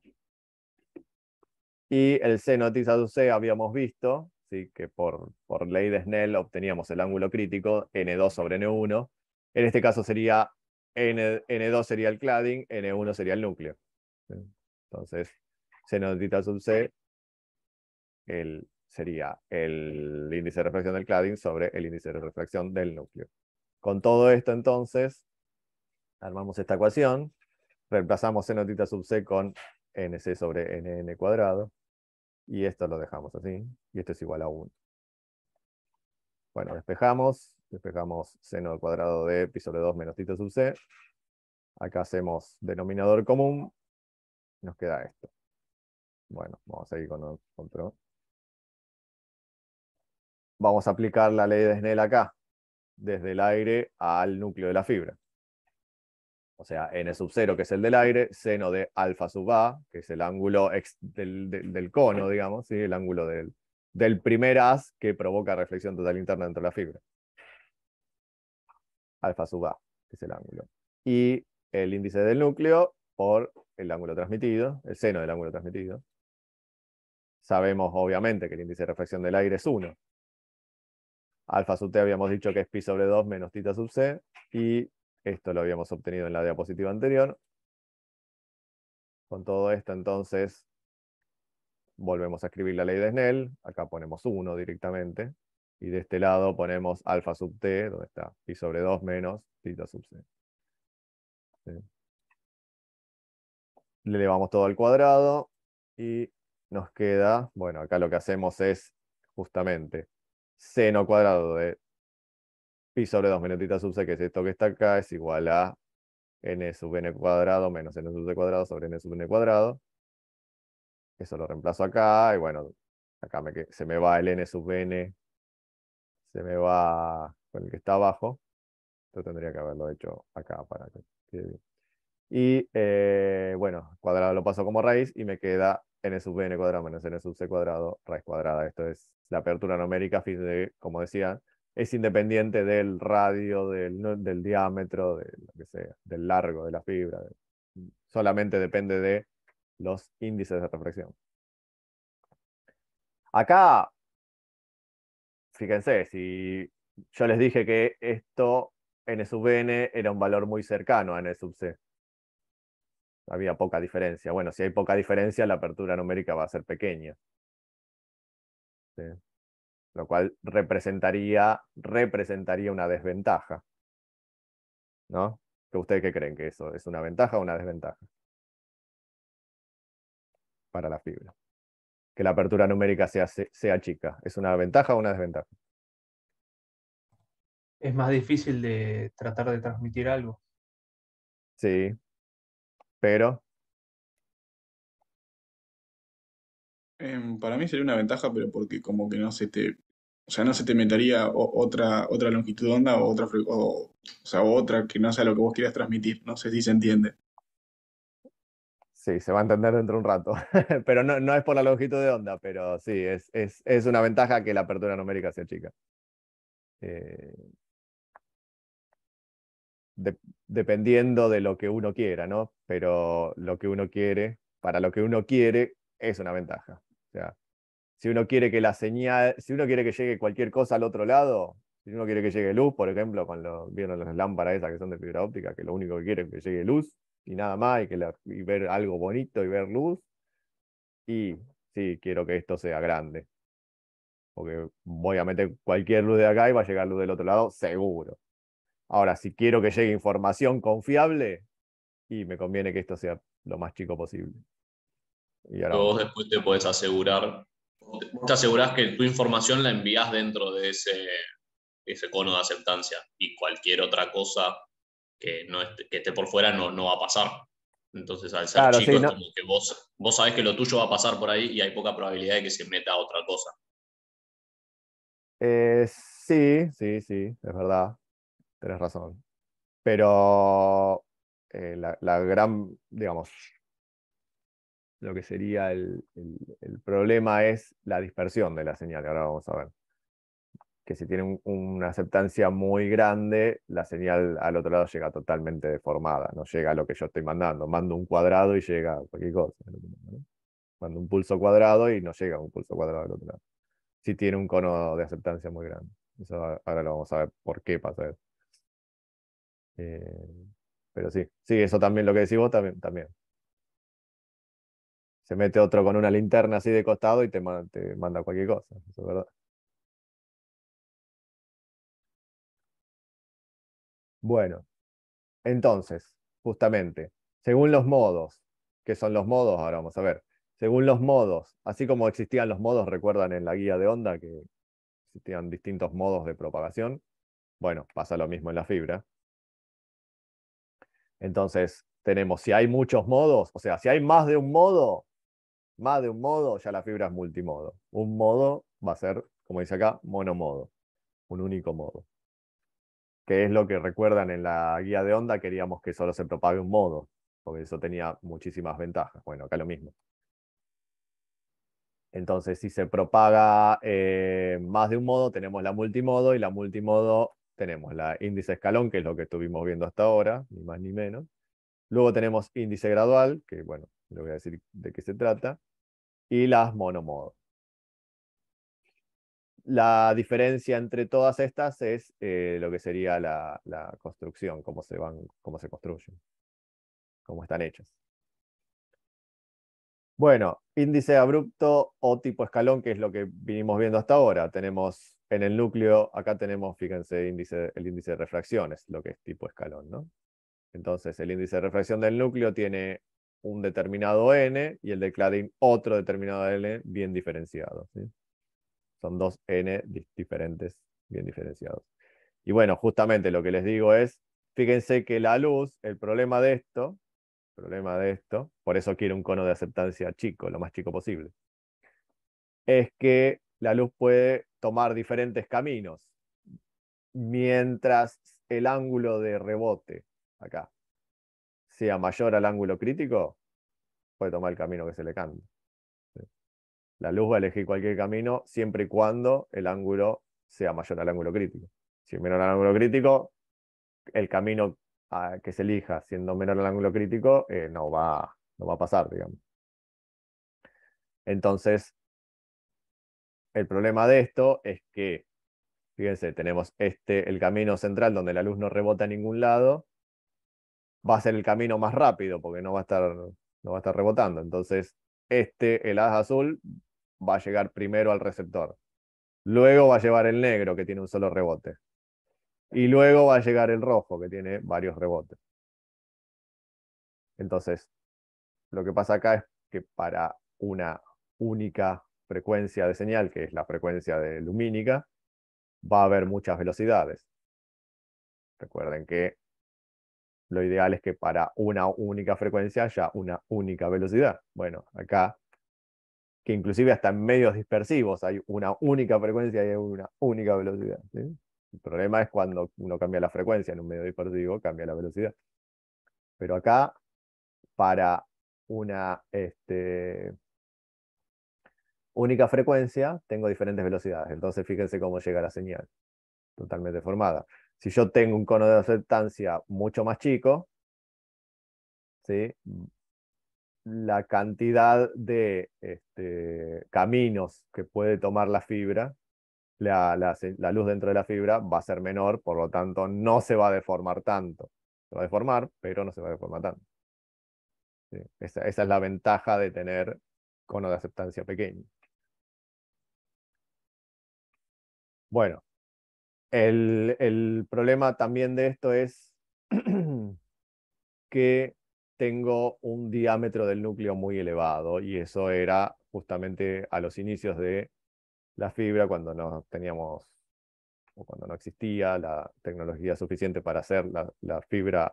Y el seno de tita sub c habíamos visto, ¿sí? Que por ley de Snell obteníamos el ángulo crítico, n2 sobre n1. En este caso sería n2 sería el cladding, n1 sería el núcleo. ¿Sí? Entonces, seno de tita sub c sería el índice de refracción del cladding sobre el índice de refracción del núcleo. Con todo esto, entonces, armamos esta ecuación, reemplazamos seno de tita sub c con nc sobre nn cuadrado, y esto lo dejamos así, y esto es igual a 1. Bueno, despejamos seno al cuadrado de pi sobre 2 menos tita sub c. Acá hacemos denominador común, nos queda esto. Bueno, vamos a seguir con otro. Vamos a aplicar la ley de Snell acá, desde el aire al núcleo de la fibra. O sea, n sub 0, que es el del aire, seno de alfa sub a, que es el ángulo del cono, digamos, ¿sí? El ángulo del primer haz que provoca reflexión total interna dentro de la fibra. Alfa sub a, que es el ángulo. Y el índice del núcleo por el ángulo transmitido, el seno del ángulo transmitido. Sabemos, obviamente, que el índice de reflexión del aire es 1. Alfa sub t habíamos dicho que es pi sobre 2 menos tita sub c, y esto lo habíamos obtenido en la diapositiva anterior. Con todo esto, entonces, volvemos a escribir la ley de Snell. Acá ponemos 1 directamente. Y de este lado ponemos alfa sub t, donde está pi sobre 2 menos tita sub c. ¿Sí? Le elevamos todo al cuadrado y nos queda, bueno, acá lo que hacemos es justamente seno cuadrado de pi sobre 2 menos tita sub c, que es esto que está acá, es igual a n sub n cuadrado menos n sub c cuadrado sobre n sub n cuadrado. Eso lo reemplazo acá, y bueno, acá se me va el n sub n, se me va con el que está abajo. Esto tendría que haberlo hecho acá para que Y bueno, cuadrado lo paso como raíz y me queda n sub n cuadrado menos n sub c cuadrado raíz cuadrada. Esto es la apertura numérica, como decía, es independiente del radio, del diámetro, de lo que sea, del largo de la fibra. Solamente depende de los índices de reflexión. Acá, fíjense, si yo les dije que esto, n sub n, era un valor muy cercano a n sub c. Había poca diferencia. Bueno, si hay poca diferencia, la apertura numérica va a ser pequeña. ¿Sí? Lo cual representaría una desventaja. ¿No? ¿Ustedes qué creen? ¿Que eso es una ventaja o una desventaja para la fibra? Que la apertura numérica sea chica. ¿Es una ventaja o una desventaja? Es más difícil de tratar de transmitir algo. Sí, pero Para mí sería una ventaja, pero porque como que no se te, o sea, no se te metería otra longitud de onda o o otra que no sea lo que vos quieras transmitir. No sé si se entiende. sí, se va a entender dentro de un rato. Pero no es por la longitud de onda, pero sí, es una ventaja que la apertura numérica sea chica. Eh, Dependiendo de lo que uno quiera, ¿no? Pero lo que uno quiere, para lo que uno quiere, es una ventaja. O sea, si uno quiere que la señal, si uno quiere que llegue cualquier cosa al otro lado, si uno quiere que llegue luz, por ejemplo, cuando vieron las lámparas esas que son de fibra óptica, que lo único que quieren es que llegue luz y nada más, y ver algo bonito y ver luz, y sí, quiero que esto sea grande, porque voy a meter cualquier luz de acá y va a llegar luz del otro lado, seguro. Ahora, si quiero que llegue información confiable, y me conviene que esto sea lo más chico posible. Y ahora Vos vamos. después te podés asegurar, vos te asegurás que tu información la envías dentro de ese cono de aceptancia y cualquier otra cosa que esté por fuera no va a pasar. Entonces, al ser Claro, chico, sí, es no, como que vos sabés que lo tuyo va a pasar por ahí y hay poca probabilidad de que se meta otra cosa. sí, sí, sí, es verdad, tenés razón. Pero la gran, digamos, lo que sería el problema es la dispersión de la señal. Ahora vamos a ver. Que si tiene una aceptancia muy grande, la señal al otro lado llega totalmente deformada, no llega a lo que yo estoy mandando. Mando un cuadrado y llega a cualquier cosa, ¿no? Mando un pulso cuadrado y no llega un pulso cuadrado al otro lado. Si tiene un cono de aceptancia muy grande. Eso ahora lo vamos a ver por qué pasa eso. Eh, pero sí, sí, eso también lo que decís vos también. Se mete otro con una linterna así de costado y te manda cualquier cosa. Eso es verdad. Bueno, entonces, justamente, según los modos, ¿qué son los modos? Ahora vamos a ver. Según los modos, así como existían los modos, recuerdan en la guía de onda que existían distintos modos de propagación. Bueno, pasa lo mismo en la fibra. Entonces, tenemos, si hay muchos modos, o sea, si hay más de un modo, ya la fibra es multimodo. Un modo va a ser, como dice acá, monomodo, un único modo. Que es lo que recuerdan en la guía de onda, queríamos que solo se propague un modo, porque eso tenía muchísimas ventajas. Bueno, acá lo mismo. Entonces, si se propaga más de un modo, tenemos la multimodo, y la multimodo tenemos la índice escalón, que es lo que estuvimos viendo hasta ahora, ni más ni menos. Luego tenemos índice gradual, que bueno, le voy a decir de qué se trata, y las monomodos. La diferencia entre todas estas es lo que sería la construcción, cómo se construyen, cómo están hechas. Bueno, índice abrupto o tipo escalón, que es lo que vinimos viendo hasta ahora. Tenemos en el núcleo, acá tenemos, fíjense, el índice de refracción, es lo que es tipo escalón, ¿no? Entonces, el índice de refracción del núcleo tiene un determinado n y el de cladding otro determinado n bien diferenciado, ¿sí? Son dos n diferentes, bien diferenciados. Y bueno, justamente lo que les digo es, fíjense que la luz, el problema de esto, por eso quiero un cono de aceptancia chico, lo más chico posible, es que la luz puede tomar diferentes caminos, mientras el ángulo de rebote, acá, sea mayor al ángulo crítico, puede tomar el camino que se le cante. La luz va a elegir cualquier camino siempre y cuando el ángulo sea mayor al ángulo crítico. Si es menor al ángulo crítico, el camino que se elija siendo menor al ángulo crítico no va a pasar, digamos. Entonces, el problema de esto es que, fíjense, tenemos el camino central donde la luz no rebota a ningún lado, va a ser el camino más rápido porque no va a estar rebotando. Entonces, el haz azul va a llegar primero al receptor. Luego va a llevar el negro, que tiene un solo rebote. Y luego va a llegar el rojo, que tiene varios rebotes. Entonces, lo que pasa acá es que para una única frecuencia de señal, que es la frecuencia de lumínica, va a haber muchas velocidades. Recuerden que lo ideal es que para una única frecuencia haya una única velocidad. Bueno, acá, que inclusive hasta en medios dispersivos hay una única frecuencia y hay una única velocidad, ¿sí? El problema es cuando uno cambia la frecuencia en un medio dispersivo, cambia la velocidad. Pero acá, para una única frecuencia, tengo diferentes velocidades. Entonces, fíjense cómo llega la señal, totalmente formada. Si yo tengo un cono de aceptancia mucho más chico, ¿sí? La cantidad de caminos que puede tomar la fibra, la luz dentro de la fibra va a ser menor, por lo tanto no se va a deformar tanto. Se va a deformar, pero no se va a deformar tanto. ¿Sí? Esa es la ventaja de tener cono de aceptancia pequeño. Bueno, el problema también de esto es que tengo un diámetro del núcleo muy elevado y eso era justamente a los inicios de la fibra, cuando no teníamos o cuando no existía la tecnología suficiente para hacer la fibra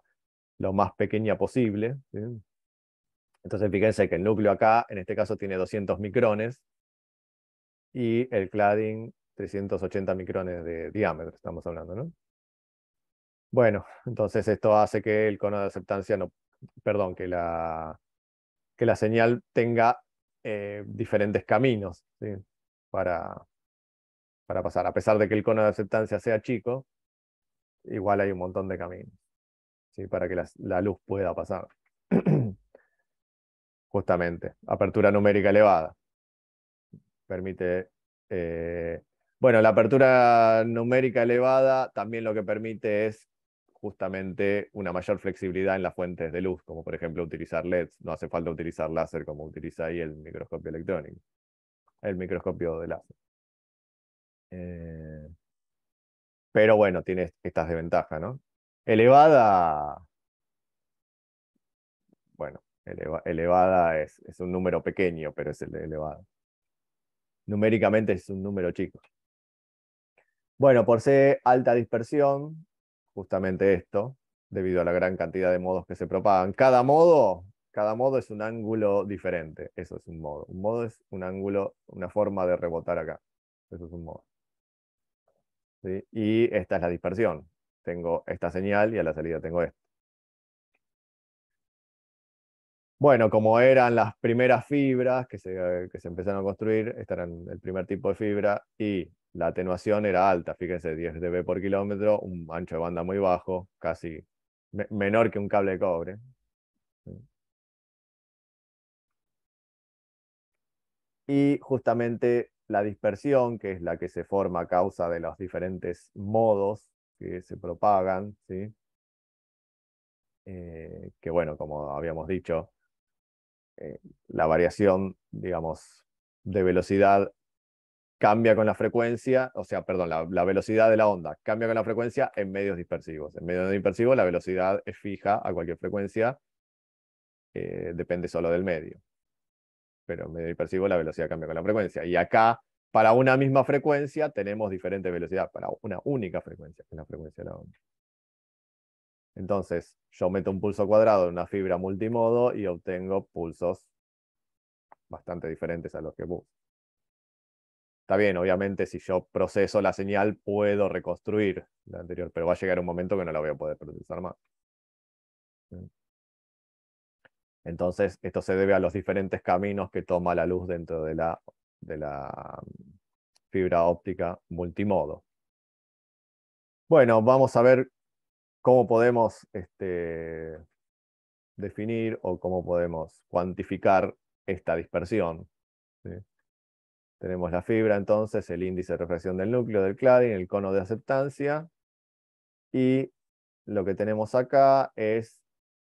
lo más pequeña posible, ¿sí? Entonces fíjense que el núcleo acá, en este caso, tiene 200 micrones y el cladding 380 micrones de diámetro, estamos hablando, ¿no? Bueno, entonces esto hace que el cono de aceptancia no, perdón, que la señal tenga diferentes caminos, ¿sí? para, para pasar. A pesar de que el cono de aceptancia sea chico, igual hay un montón de caminos, ¿sí? Para que la luz pueda pasar. Justamente, apertura numérica elevada. Permite... bueno, la apertura numérica elevada también lo que permite es justamente una mayor flexibilidad en las fuentes de luz, como por ejemplo utilizar LEDs. No hace falta utilizar láser como utiliza ahí el microscopio electrónico, el microscopio de láser. Pero bueno, tiene estas desventajas, ¿no? Elevada, bueno, elevada es un número pequeño, pero es elevada. Numéricamente es un número chico. Bueno, por ser alta dispersión, justamente esto, debido a la gran cantidad de modos que se propagan. Cada modo es un ángulo diferente. Eso es un modo. Un modo es un ángulo, una forma de rebotar acá. Eso es un modo. ¿Sí? Y esta es la dispersión. Tengo esta señal y a la salida tengo esto. Bueno, como eran las primeras fibras que se empezaron a construir, este era el primer tipo de fibra y la atenuación era alta, fíjense, 10 dB por kilómetro, un ancho de banda muy bajo, casi menor que un cable de cobre. Y justamente la dispersión, que es la que se forma a causa de los diferentes modos que se propagan, ¿sí? Que bueno, como habíamos dicho, la variación, digamos, de velocidad cambia con la frecuencia, o sea, perdón, la velocidad de la onda cambia con la frecuencia en medios dispersivos. En medios dispersivos la velocidad es fija a cualquier frecuencia, depende solo del medio. Pero en medio dispersivo la velocidad cambia con la frecuencia. Y acá, para una misma frecuencia, tenemos diferentes velocidades, para una única frecuencia, que es la frecuencia de la onda. Entonces, yo meto un pulso cuadrado en una fibra multimodo y obtengo pulsos bastante diferentes a los que busco. Está bien, obviamente si yo proceso la señal puedo reconstruir la anterior, pero va a llegar un momento que no la voy a poder procesar más. Entonces, esto se debe a los diferentes caminos que toma la luz dentro de la fibra óptica multimodo. Bueno, vamos a ver cómo podemos definir o cómo podemos cuantificar esta dispersión, ¿sí? Tenemos la fibra, entonces, el índice de refracción del núcleo del cladding, el cono de aceptancia, y lo que tenemos acá es,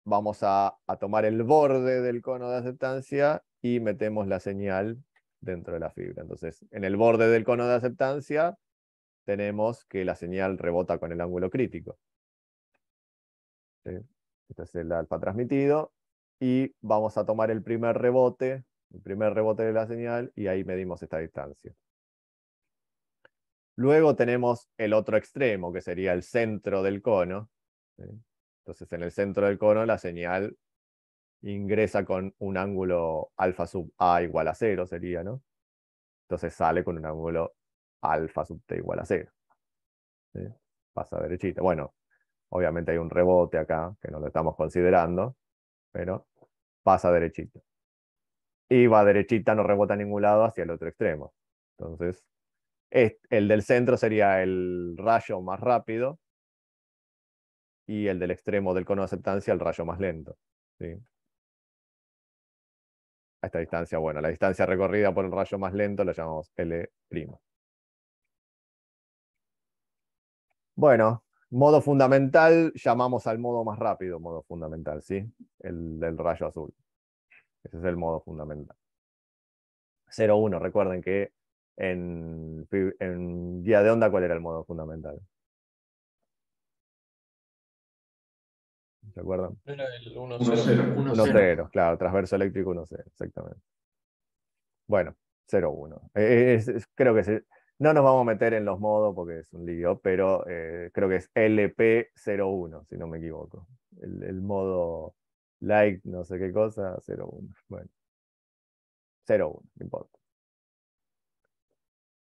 vamos a tomar el borde del cono de aceptancia y metemos la señal dentro de la fibra. Entonces, en el borde del cono de aceptancia tenemos que la señal rebota con el ángulo crítico, ¿sí? Este es el alfa transmitido, y vamos a tomar el primer rebote de la señal, y ahí medimos esta distancia. Luego tenemos el otro extremo, que sería el centro del cono, ¿sí? Entonces, en el centro del cono la señal ingresa con un ángulo alfa sub A igual a 0, sería, ¿no? Entonces sale con un ángulo alfa sub T igual a 0, ¿sí? Pasa derechita. Bueno, obviamente hay un rebote acá, que no lo estamos considerando, pero pasa derechita. Y va derechita, no rebota a ningún lado hacia el otro extremo. Entonces, el del centro sería el rayo más rápido, y el del extremo del cono de aceptancia el rayo más lento, ¿sí? A esta distancia, bueno, la distancia recorrida por el rayo más lento la llamamos L'. Bueno, modo fundamental, llamamos al modo más rápido, modo fundamental, ¿sí? El del rayo azul. Ese es el modo fundamental. 0,1, recuerden que en guía de onda, ¿cuál era el modo fundamental? ¿Se acuerdan? Era el 1-0. 1,0, claro, transverso eléctrico 1,0, exactamente. Bueno, 0,1. Creo que no nos vamos a meter en los modos porque es un lío, pero creo que es LP01, si no me equivoco. El modo like, no sé qué cosa, 0,1. Bueno, 0,1, no importa.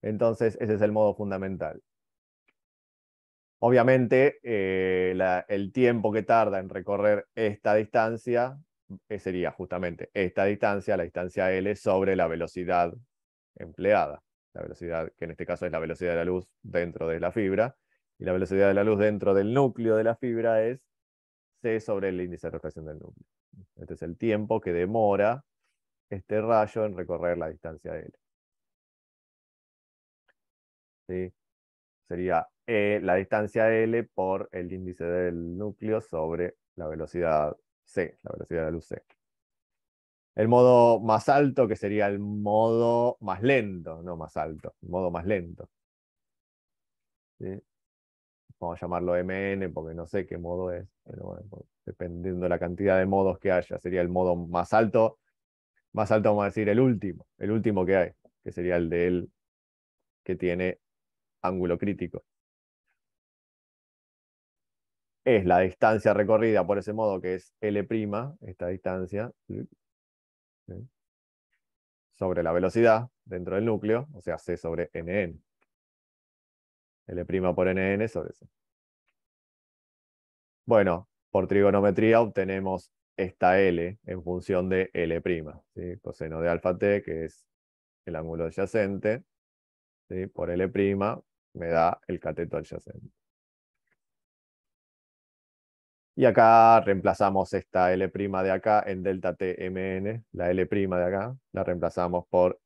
Entonces, ese es el modo fundamental. Obviamente, el tiempo que tarda en recorrer esta distancia sería justamente esta distancia, la distancia L, sobre la velocidad empleada. La velocidad, que en este caso es la velocidad de la luz dentro de la fibra, y la velocidad de la luz dentro del núcleo de la fibra es C sobre el índice de refracción del núcleo. Este es el tiempo que demora este rayo en recorrer la distancia L, ¿sí? Sería la distancia L por el índice del núcleo sobre la velocidad C, la velocidad de la luz C. El modo más alto, que sería el modo más lento, no más alto, el modo más lento, ¿sí? Vamos a llamarlo MN porque no sé qué modo es, pero bueno, dependiendo de la cantidad de modos que haya, sería el modo más alto vamos a decir el último que hay, que sería el de él que tiene ángulo crítico. Es la distancia recorrida por ese modo, que es L', esta distancia, ¿sí? Sobre la velocidad dentro del núcleo, o sea, C sobre NN. L' por NN sobre C. Bueno, por trigonometría obtenemos esta L en función de L', ¿sí? Coseno de alfa t, que es el ángulo adyacente, ¿sí? Por L' me da el cateto adyacente. Y acá reemplazamos esta L' de acá en delta T Mn, la L' de acá, la reemplazamos por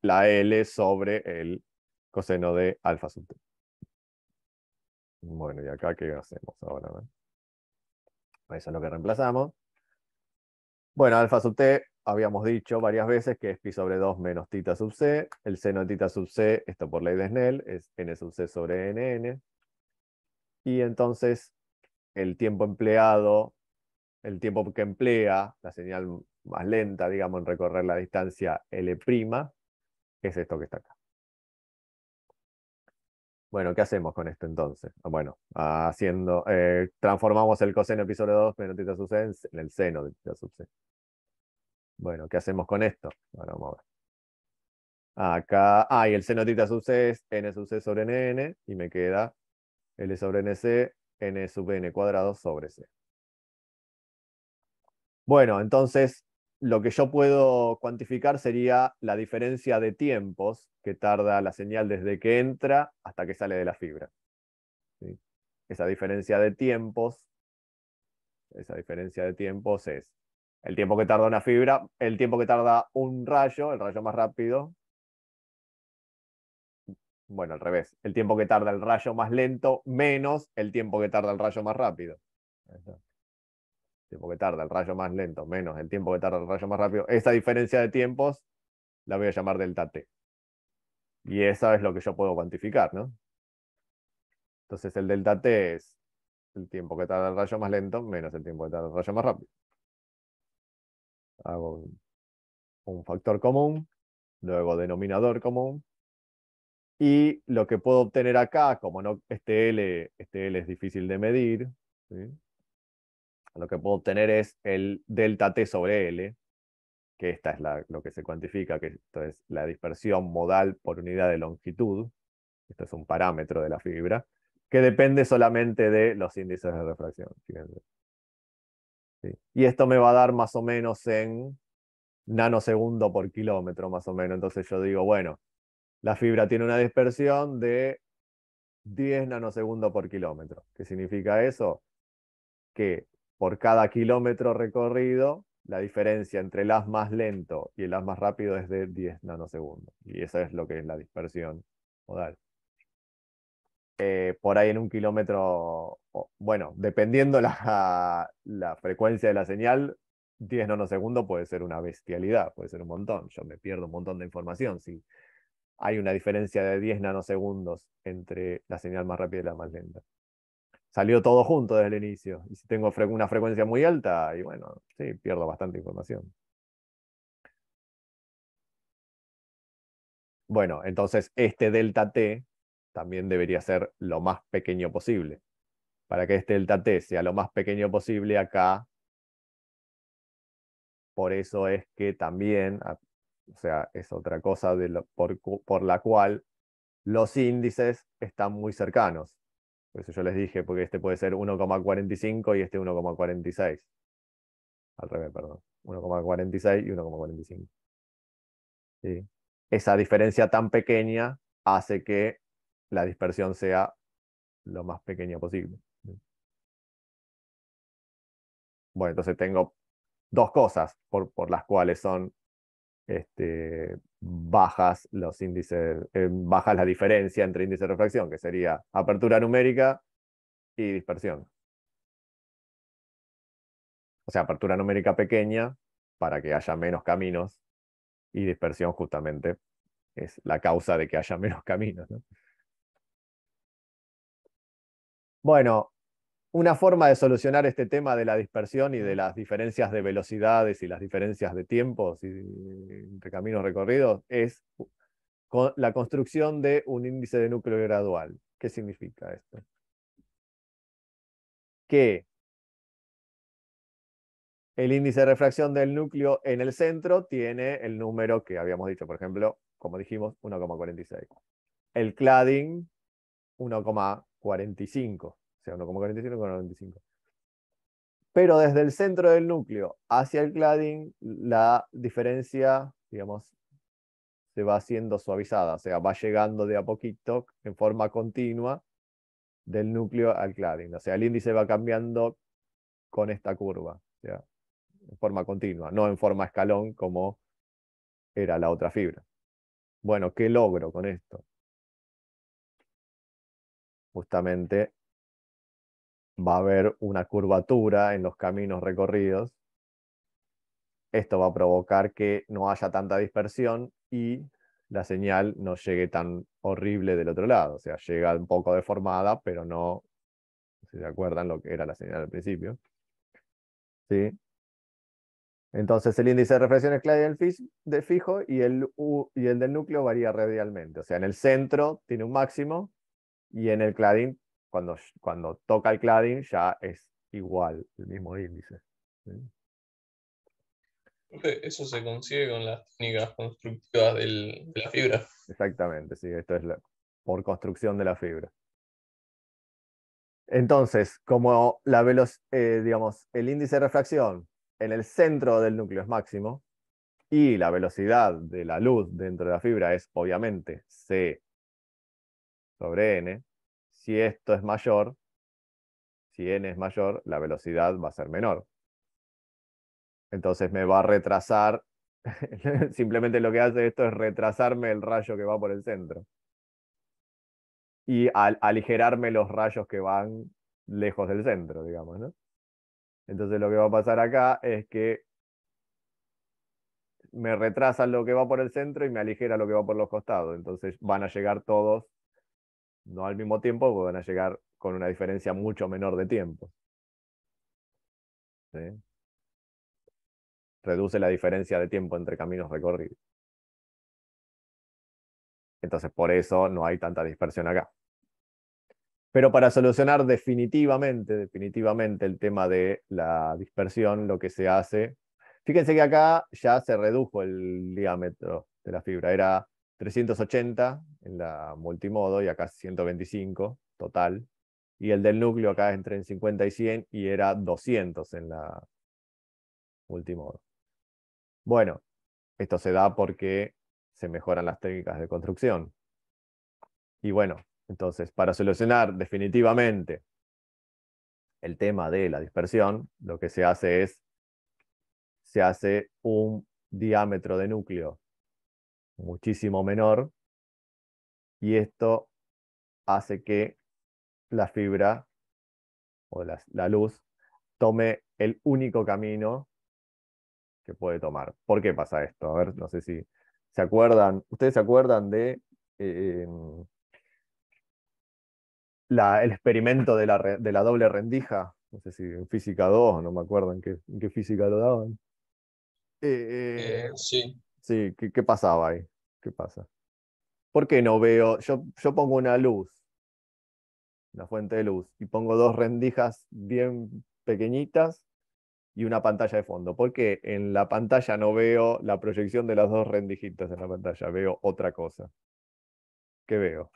la L sobre el coseno de alfa sub t. Bueno, ¿y acá qué hacemos ahora, ¿no? Eso es lo que reemplazamos. Bueno, alfa sub t, habíamos dicho varias veces que es pi sobre 2 menos tita sub c. El seno de tita sub c, esto por ley de Snell, es n sub c sobre nn. Y entonces el tiempo empleado, el tiempo que emplea la señal más lenta, digamos, en recorrer la distancia L', es esto que está acá. Bueno, ¿qué hacemos con esto entonces? Bueno, transformamos el coseno de pi sobre 2 menos tita sub c en el seno de tita sub c. Bueno, ¿qué hacemos con esto? Ahora vamos a ver. Acá, y el seno de tita sub c es n sub c sobre nn, y me queda L sobre nc, n sub n cuadrado sobre c. Bueno, entonces lo que yo puedo cuantificar sería la diferencia de tiempos que tarda la señal desde que entra hasta que sale de la fibra. ¿Sí? Esa diferencia de tiempos es el tiempo que tarda una fibra, el tiempo que tarda un rayo, el rayo más rápido. Bueno, al revés. El tiempo que tarda el rayo más lento menos el tiempo que tarda el rayo más rápido. Ahí está. El tiempo que tarda el rayo más lento menos el tiempo que tarda el rayo más rápido. Esa diferencia de tiempos la voy a llamar delta T. Y eso es lo que yo puedo cuantificar, ¿no? Entonces el delta T es el tiempo que tarda el rayo más lento menos el tiempo que tarda el rayo más rápido. Hago un factor común, luego denominador común. Y lo que puedo obtener acá, como no, este L es difícil de medir, ¿sí? Lo que puedo obtener es el delta T sobre L, que esta es lo que se cuantifica, que esto es la dispersión modal por unidad de longitud. Esto es un parámetro de la fibra, que depende solamente de los índices de refracción. Fíjense. ¿Sí? Y esto me va a dar más o menos en nanosegundo por kilómetro, más o menos. Entonces yo digo, bueno, la fibra tiene una dispersión de 10 nanosegundos por kilómetro. ¿Qué significa eso? Que por cada kilómetro recorrido, la diferencia entre el haz más lento y el haz más rápido es de 10 nanosegundos. Y eso es lo que es la dispersión modal. Por ahí en un kilómetro, bueno, dependiendo la frecuencia de la señal, 10 nanosegundos puede ser una bestialidad, puede ser un montón. Yo me pierdo un montón de información si hay una diferencia de 10 nanosegundos entre la señal más rápida y la más lenta. Salió todo junto desde el inicio. Y si tengo una frecuencia muy alta, y bueno, sí, pierdo bastante información. Bueno, entonces este delta T también debería ser lo más pequeño posible. Para que este delta T sea lo más pequeño posible acá, por eso es que también, o sea, es otra cosa por la cual los índices están muy cercanos. Por eso yo les dije, porque este puede ser 1,45 y este 1,46. Al revés, perdón. 1,46 y 1,45. ¿Sí? Esa diferencia tan pequeña hace que la dispersión sea lo más pequeña posible. Bueno, entonces tengo dos cosas por las cuales son bajas los índices, bajas la diferencia entre índice de refracción, que sería apertura numérica y dispersión. O sea, apertura numérica pequeña para que haya menos caminos y dispersión justamente es la causa de que haya menos caminos, ¿no? Bueno, una forma de solucionar este tema de la dispersión y de las diferencias de velocidades y las diferencias de tiempos y entre caminos recorridos es la construcción de un índice de núcleo gradual. ¿Qué significa esto? Que el índice de refracción del núcleo en el centro tiene el número que habíamos dicho, por ejemplo, como dijimos, 1,46. El cladding, 1,45. O sea, 1,45, 1,95. Pero desde el centro del núcleo hacia el cladding, la diferencia, digamos, se va haciendo suavizada, o sea, va llegando de a poquito en forma continua del núcleo al cladding. O sea, el índice va cambiando con esta curva, o sea, en forma continua, no en forma escalón como era la otra fibra. Bueno, ¿qué logro con esto? Justamente va a haber una curvatura en los caminos recorridos. Esto va a provocar que no haya tanta dispersión y la señal no llegue tan horrible del otro lado. O sea, llega un poco deformada, pero no, si se acuerdan lo que era la señal al principio. ¿Sí? Entonces el índice de reflexión es clave de fijo y el del núcleo varía radialmente. O sea, en el centro tiene un máximo y en el cladding, cuando toca el cladding, ya es igual el mismo índice. ¿Sí? Eso se consigue con las técnicas constructivas de la fibra. Exactamente, sí, esto es por construcción de la fibra. Entonces, como digamos, el índice de refracción en el centro del núcleo es máximo, y la velocidad de la luz dentro de la fibra es obviamente c sobre n. Si esto es mayor, si n es mayor, la velocidad va a ser menor. Entonces me va a retrasar, simplemente lo que hace esto es retrasarme el rayo que va por el centro. Y aligerarme los rayos que van lejos del centro, digamos, ¿no? Entonces lo que va a pasar acá es que me retrasa lo que va por el centro y me aligera lo que va por los costados. Entonces van a llegar todos, no al mismo tiempo, porque van a llegar con una diferencia mucho menor de tiempo. ¿Sí? Reduce la diferencia de tiempo entre caminos recorridos. Entonces por eso no hay tanta dispersión acá. Pero para solucionar definitivamente el tema de la dispersión, lo que se hace, fíjense que acá ya se redujo el diámetro de la fibra, era 380 en la multimodo y acá 125 total, y el del núcleo acá es entre 50 y 100 y era 200 en la multimodo. Bueno, esto se da porque se mejoran las técnicas de construcción. Y bueno, entonces para solucionar definitivamente el tema de la dispersión, lo que se hace es, se hace un diámetro de núcleo muchísimo menor, y esto hace que la fibra o la luz tome el único camino que puede tomar. ¿Por qué pasa esto? A ver, no sé si se acuerdan, ¿ustedes se acuerdan de el experimento de la doble rendija? No sé si en física 2, no me acuerdo en qué física lo daban. Sí. Sí, ¿qué pasaba ahí? ¿Qué pasa? ¿Por qué no veo? Yo pongo una fuente de luz, y pongo dos rendijas bien pequeñitas y una pantalla de fondo. ¿Por qué en la pantalla no veo la proyección de las dos rendijitas en la pantalla? Veo otra cosa. ¿Qué veo?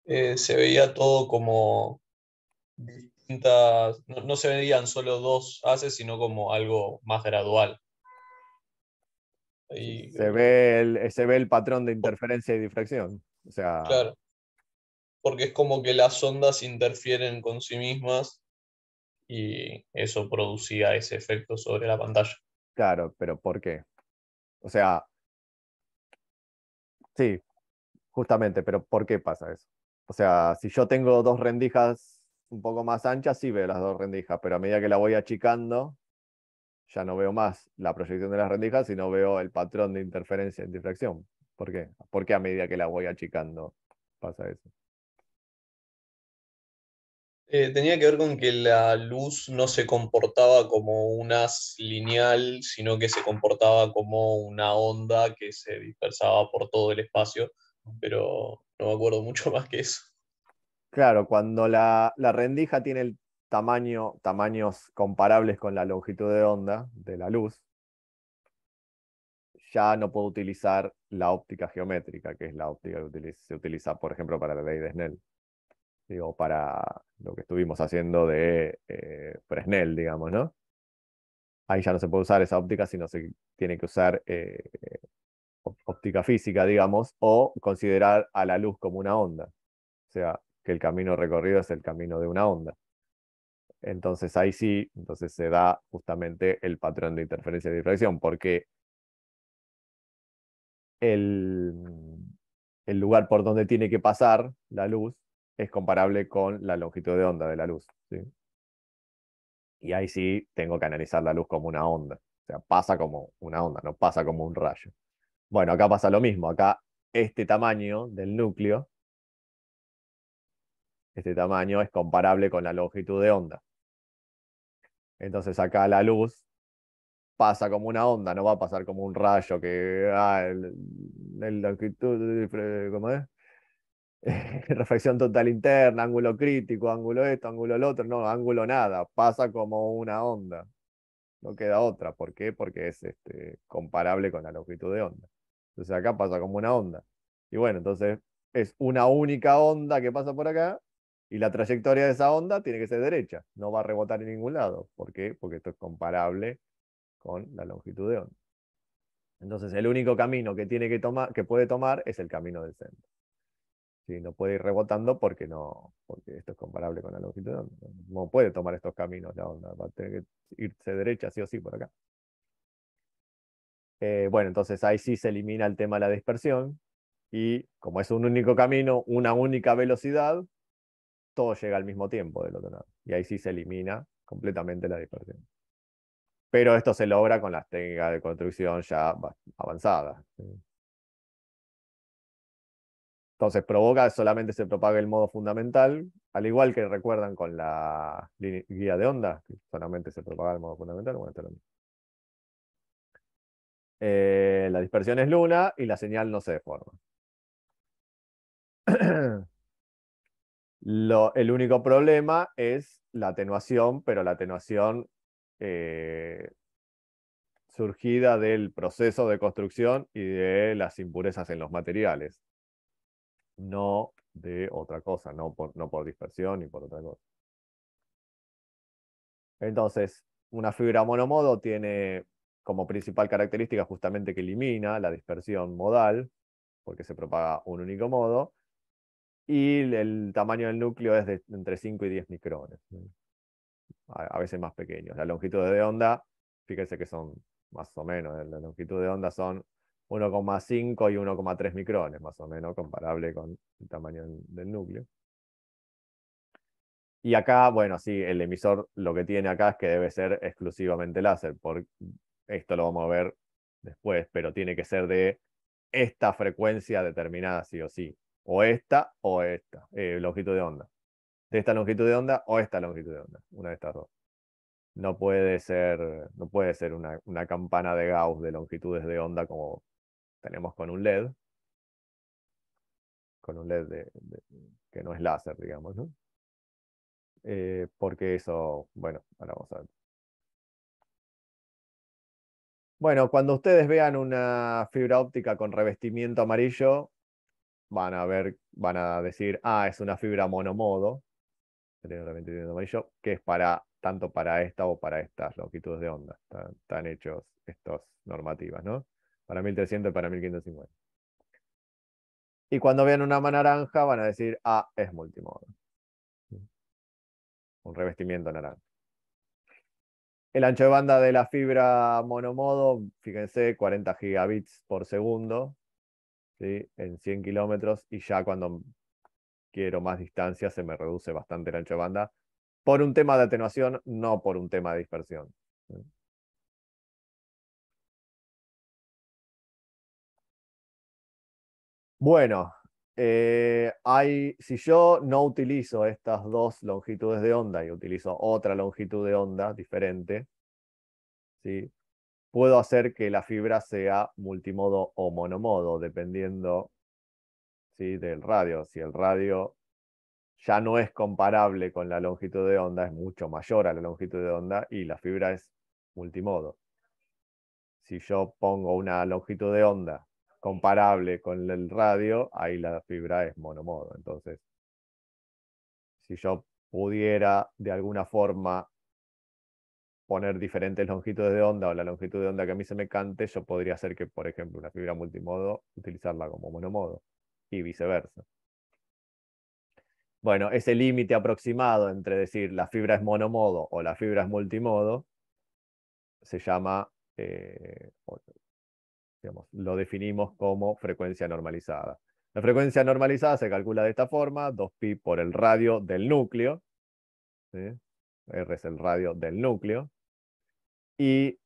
Se veía todo como distintas, no se veían solo dos haces, sino como algo más gradual. Ahí, Se ve el patrón de interferencia y difracción. O sea, claro, porque es como que las ondas interfieren con sí mismas y eso producía ese efecto sobre la pantalla. claro, pero ¿por qué? O sea, sí, justamente, pero ¿por qué pasa eso? O sea, si yo tengo dos rendijas un poco más anchas, sí veo las dos rendijas, pero a medida que la voy achicando, ya no veo más la proyección de las rendijas, sino veo el patrón de interferencia en difracción. ¿Por qué? ¿Por qué a medida que la voy achicando pasa eso? Tenía que ver con que la luz no se comportaba como un haz lineal, sino que se comportaba como una onda que se dispersaba por todo el espacio, pero no me acuerdo mucho más que eso. Claro, cuando la rendija tiene el tamaños comparables con la longitud de onda de la luz, ya no puedo utilizar la óptica geométrica, que es la óptica que se utiliza, por ejemplo, para la ley de Snell. Digo, para lo que estuvimos haciendo de Fresnel, digamos, ¿no? Ahí ya no se puede usar esa óptica, sino se tiene que usar óptica física, digamos, o considerar a la luz como una onda. O sea, que el camino recorrido es el camino de una onda. Entonces ahí sí, entonces se da justamente el patrón de interferencia y difracción, porque el, el lugar por donde tiene que pasar la luz es comparable con la longitud de onda de la luz, ¿sí? Y ahí sí tengo que analizar la luz como una onda. O sea, pasa como una onda, no pasa como un rayo. Bueno, acá pasa lo mismo. Acá este tamaño del núcleo, este tamaño es comparable con la longitud de onda. Entonces acá la luz pasa como una onda, no va a pasar como un rayo que, longitud, ¿cómo es? Reflexión total interna, ángulo crítico, ángulo esto, ángulo lo otro, no, ángulo nada, pasa como una onda, no queda otra. ¿Por qué? Porque es comparable con la longitud de onda. Entonces acá pasa como una onda. Y bueno, entonces es una única onda que pasa por acá, Y la trayectoria de esa onda tiene que ser derecha, no va a rebotar en ningún lado. ¿Por qué? Porque esto es comparable con la longitud de onda. Entonces, el único camino que tiene que tomar, que puede tomar es el camino del centro. ¿Sí? No puede ir rebotando porque esto es comparable con la longitud de onda. No puede tomar estos caminos la onda, va a tener que irse derecha sí o sí por acá. Bueno, entonces ahí sí se elimina el tema de la dispersión y como es un único camino, una única velocidad, todo llega al mismo tiempo del otro lado. Y ahí sí se elimina completamente la dispersión. Pero esto se logra con las técnicas de construcción ya avanzadas. Entonces provoca que solamente se propague el modo fundamental, al igual que recuerdan con la guía de onda, que solamente se propaga el modo fundamental. Bueno, esto es lo mismo. La dispersión es luna y la señal no se deforma. El único problema es la atenuación, pero la atenuación surgida del proceso de construcción y de las impurezas en los materiales, no de otra cosa, no por dispersión ni por otra cosa. Entonces, una fibra monomodo tiene como principal característica justamente que elimina la dispersión modal, porque se propaga un único modo, y el tamaño del núcleo es de entre 5 y 10 micrones, a veces más pequeños. La longitud de onda, fíjense que son más o menos, la longitud de onda son 1,5 y 1,3 micrones, más o menos, comparable con el tamaño del núcleo. Y acá, bueno, sí, el emisor lo que tiene acá es que debe ser exclusivamente láser. Esto lo vamos a ver después, pero tiene que ser de esta frecuencia determinada sí o sí. O esta, longitud de onda. De esta longitud de onda o esta longitud de onda. Una de estas dos. No puede ser una campana de Gauss de longitudes de onda como tenemos con un LED. Con un LED que no es láser, digamos, ¿no? Porque eso, bueno, ahora vamos a ver. Bueno, cuando ustedes vean una fibra óptica con revestimiento amarillo, van a decir, es una fibra monomodo, que tiene revestimiento amarillo, que es tanto para esta o para estas longitudes de onda. Están hechos estas normativas, ¿no? Para 1300 y para 1550. Y cuando vean una naranja, van a decir, es multimodo. Un revestimiento naranja. El ancho de banda de la fibra monomodo, fíjense, 40 gigabits por segundo, ¿sí? En 100 kilómetros, y ya cuando quiero más distancia se me reduce bastante el ancho de banda, por un tema de atenuación, no por un tema de dispersión. ¿Sí? Bueno, si yo no utilizo estas dos longitudes de onda y utilizo otra longitud de onda diferente, ¿sí? Puedo hacer que la fibra sea multimodo o monomodo, dependiendo, ¿sí?, del radio. Si el radio ya no es comparable con la longitud de onda, es mucho mayor a la longitud de onda y la fibra es multimodo. Si yo pongo una longitud de onda comparable con el radio, ahí la fibra es monomodo. Entonces, si yo pudiera de alguna forma poner diferentes longitudes de onda o la longitud de onda que a mí se me cante, yo podría hacer que, por ejemplo, una fibra multimodo, utilizarla como monomodo y viceversa. Bueno, ese límite aproximado entre decir la fibra es monomodo o la fibra es multimodo se llama, digamos, lo definimos como frecuencia normalizada. La frecuencia normalizada se calcula de esta forma, 2pi por el radio del núcleo, ¿sí? R es el radio del núcleo, y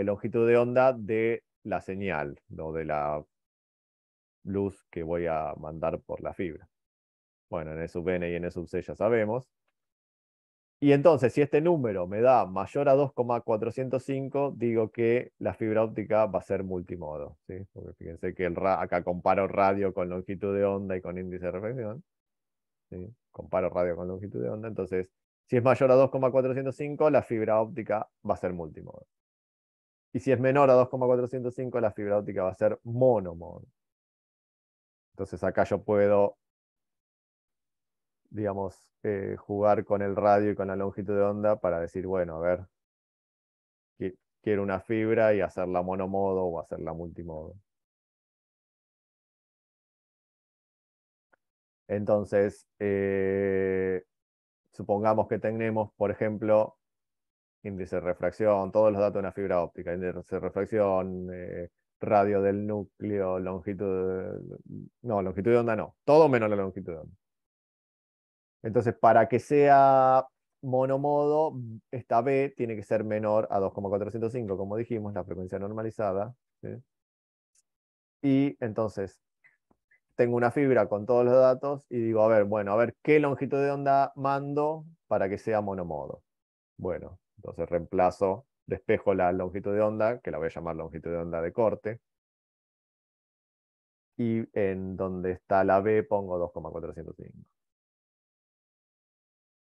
longitud de onda de la señal, o de la luz que voy a mandar por la fibra. Bueno, en E sub n y en E sub c ya sabemos. Y entonces, si este número me da mayor a 2,405, digo que la fibra óptica va a ser multimodo, ¿sí? Porque fíjense que acá comparo radio con longitud de onda y con índice de reflexión, ¿sí? Comparo radio con longitud de onda. Entonces, si es mayor a 2,405, la fibra óptica va a ser multimodo. Y si es menor a 2,405, la fibra óptica va a ser monomodo. Entonces acá yo puedo digamos, jugar con el radio y con la longitud de onda para decir, bueno, a ver, quiero una fibra y hacerla monomodo o hacerla multimodo. Entonces, supongamos que tenemos, por ejemplo, índice de refracción, todos los datos de una fibra óptica, índice de refracción, radio del núcleo, longitud de onda no, todo menos la longitud de onda. Entonces, para que sea monomodo, esta B tiene que ser menor a 2,405, como dijimos, la frecuencia normalizada. ¿Sí? Y entonces, tengo una fibra con todos los datos y digo, a ver, bueno, a ver qué longitud de onda mando para que sea monomodo. Bueno, entonces despejo la longitud de onda, que la voy a llamar longitud de onda de corte, y en donde está la B pongo 2,405.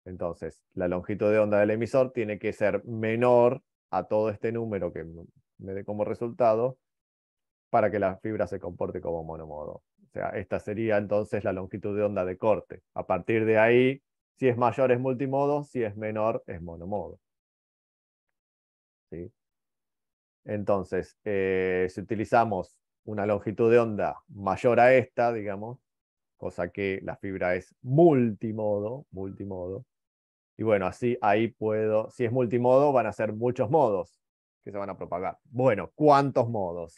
Entonces, la longitud de onda del emisor tiene que ser menor a todo este número que me dé como resultado para que la fibra se comporte como monomodo. O sea, esta sería entonces la longitud de onda de corte. A partir de ahí, si es mayor es multimodo, si es menor es monomodo. ¿Sí? Entonces, si utilizamos una longitud de onda mayor a esta, digamos, cosa que la fibra es multimodo, y bueno, así ahí puedo, si es multimodo, van a ser muchos modos que se van a propagar. Bueno, ¿cuántos modos?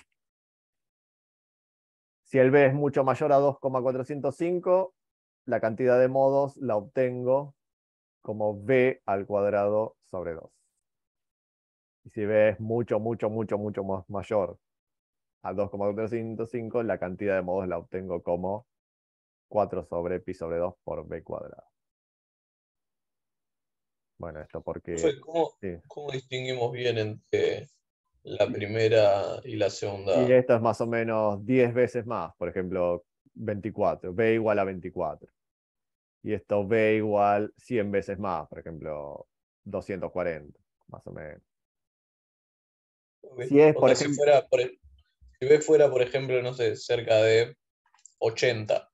Si el B es mucho mayor a 2,405, la cantidad de modos la obtengo como B al cuadrado sobre 2. Y si B es mucho más mayor a 2,405, la cantidad de modos la obtengo como 4 sobre pi sobre 2 por B cuadrado. Bueno, esto porque... Profe, ¿cómo, Sí. cómo distinguimos bien entre la primera y la Y segunda? esto es más o menos 10 veces más, por ejemplo, 24, B igual a 24. Y esto B igual 100 veces más, por ejemplo, 240, más o menos. Ok. Si es, por Onda, si ejemplo, fuera, si B fuera, por ejemplo, no sé, cerca de 80,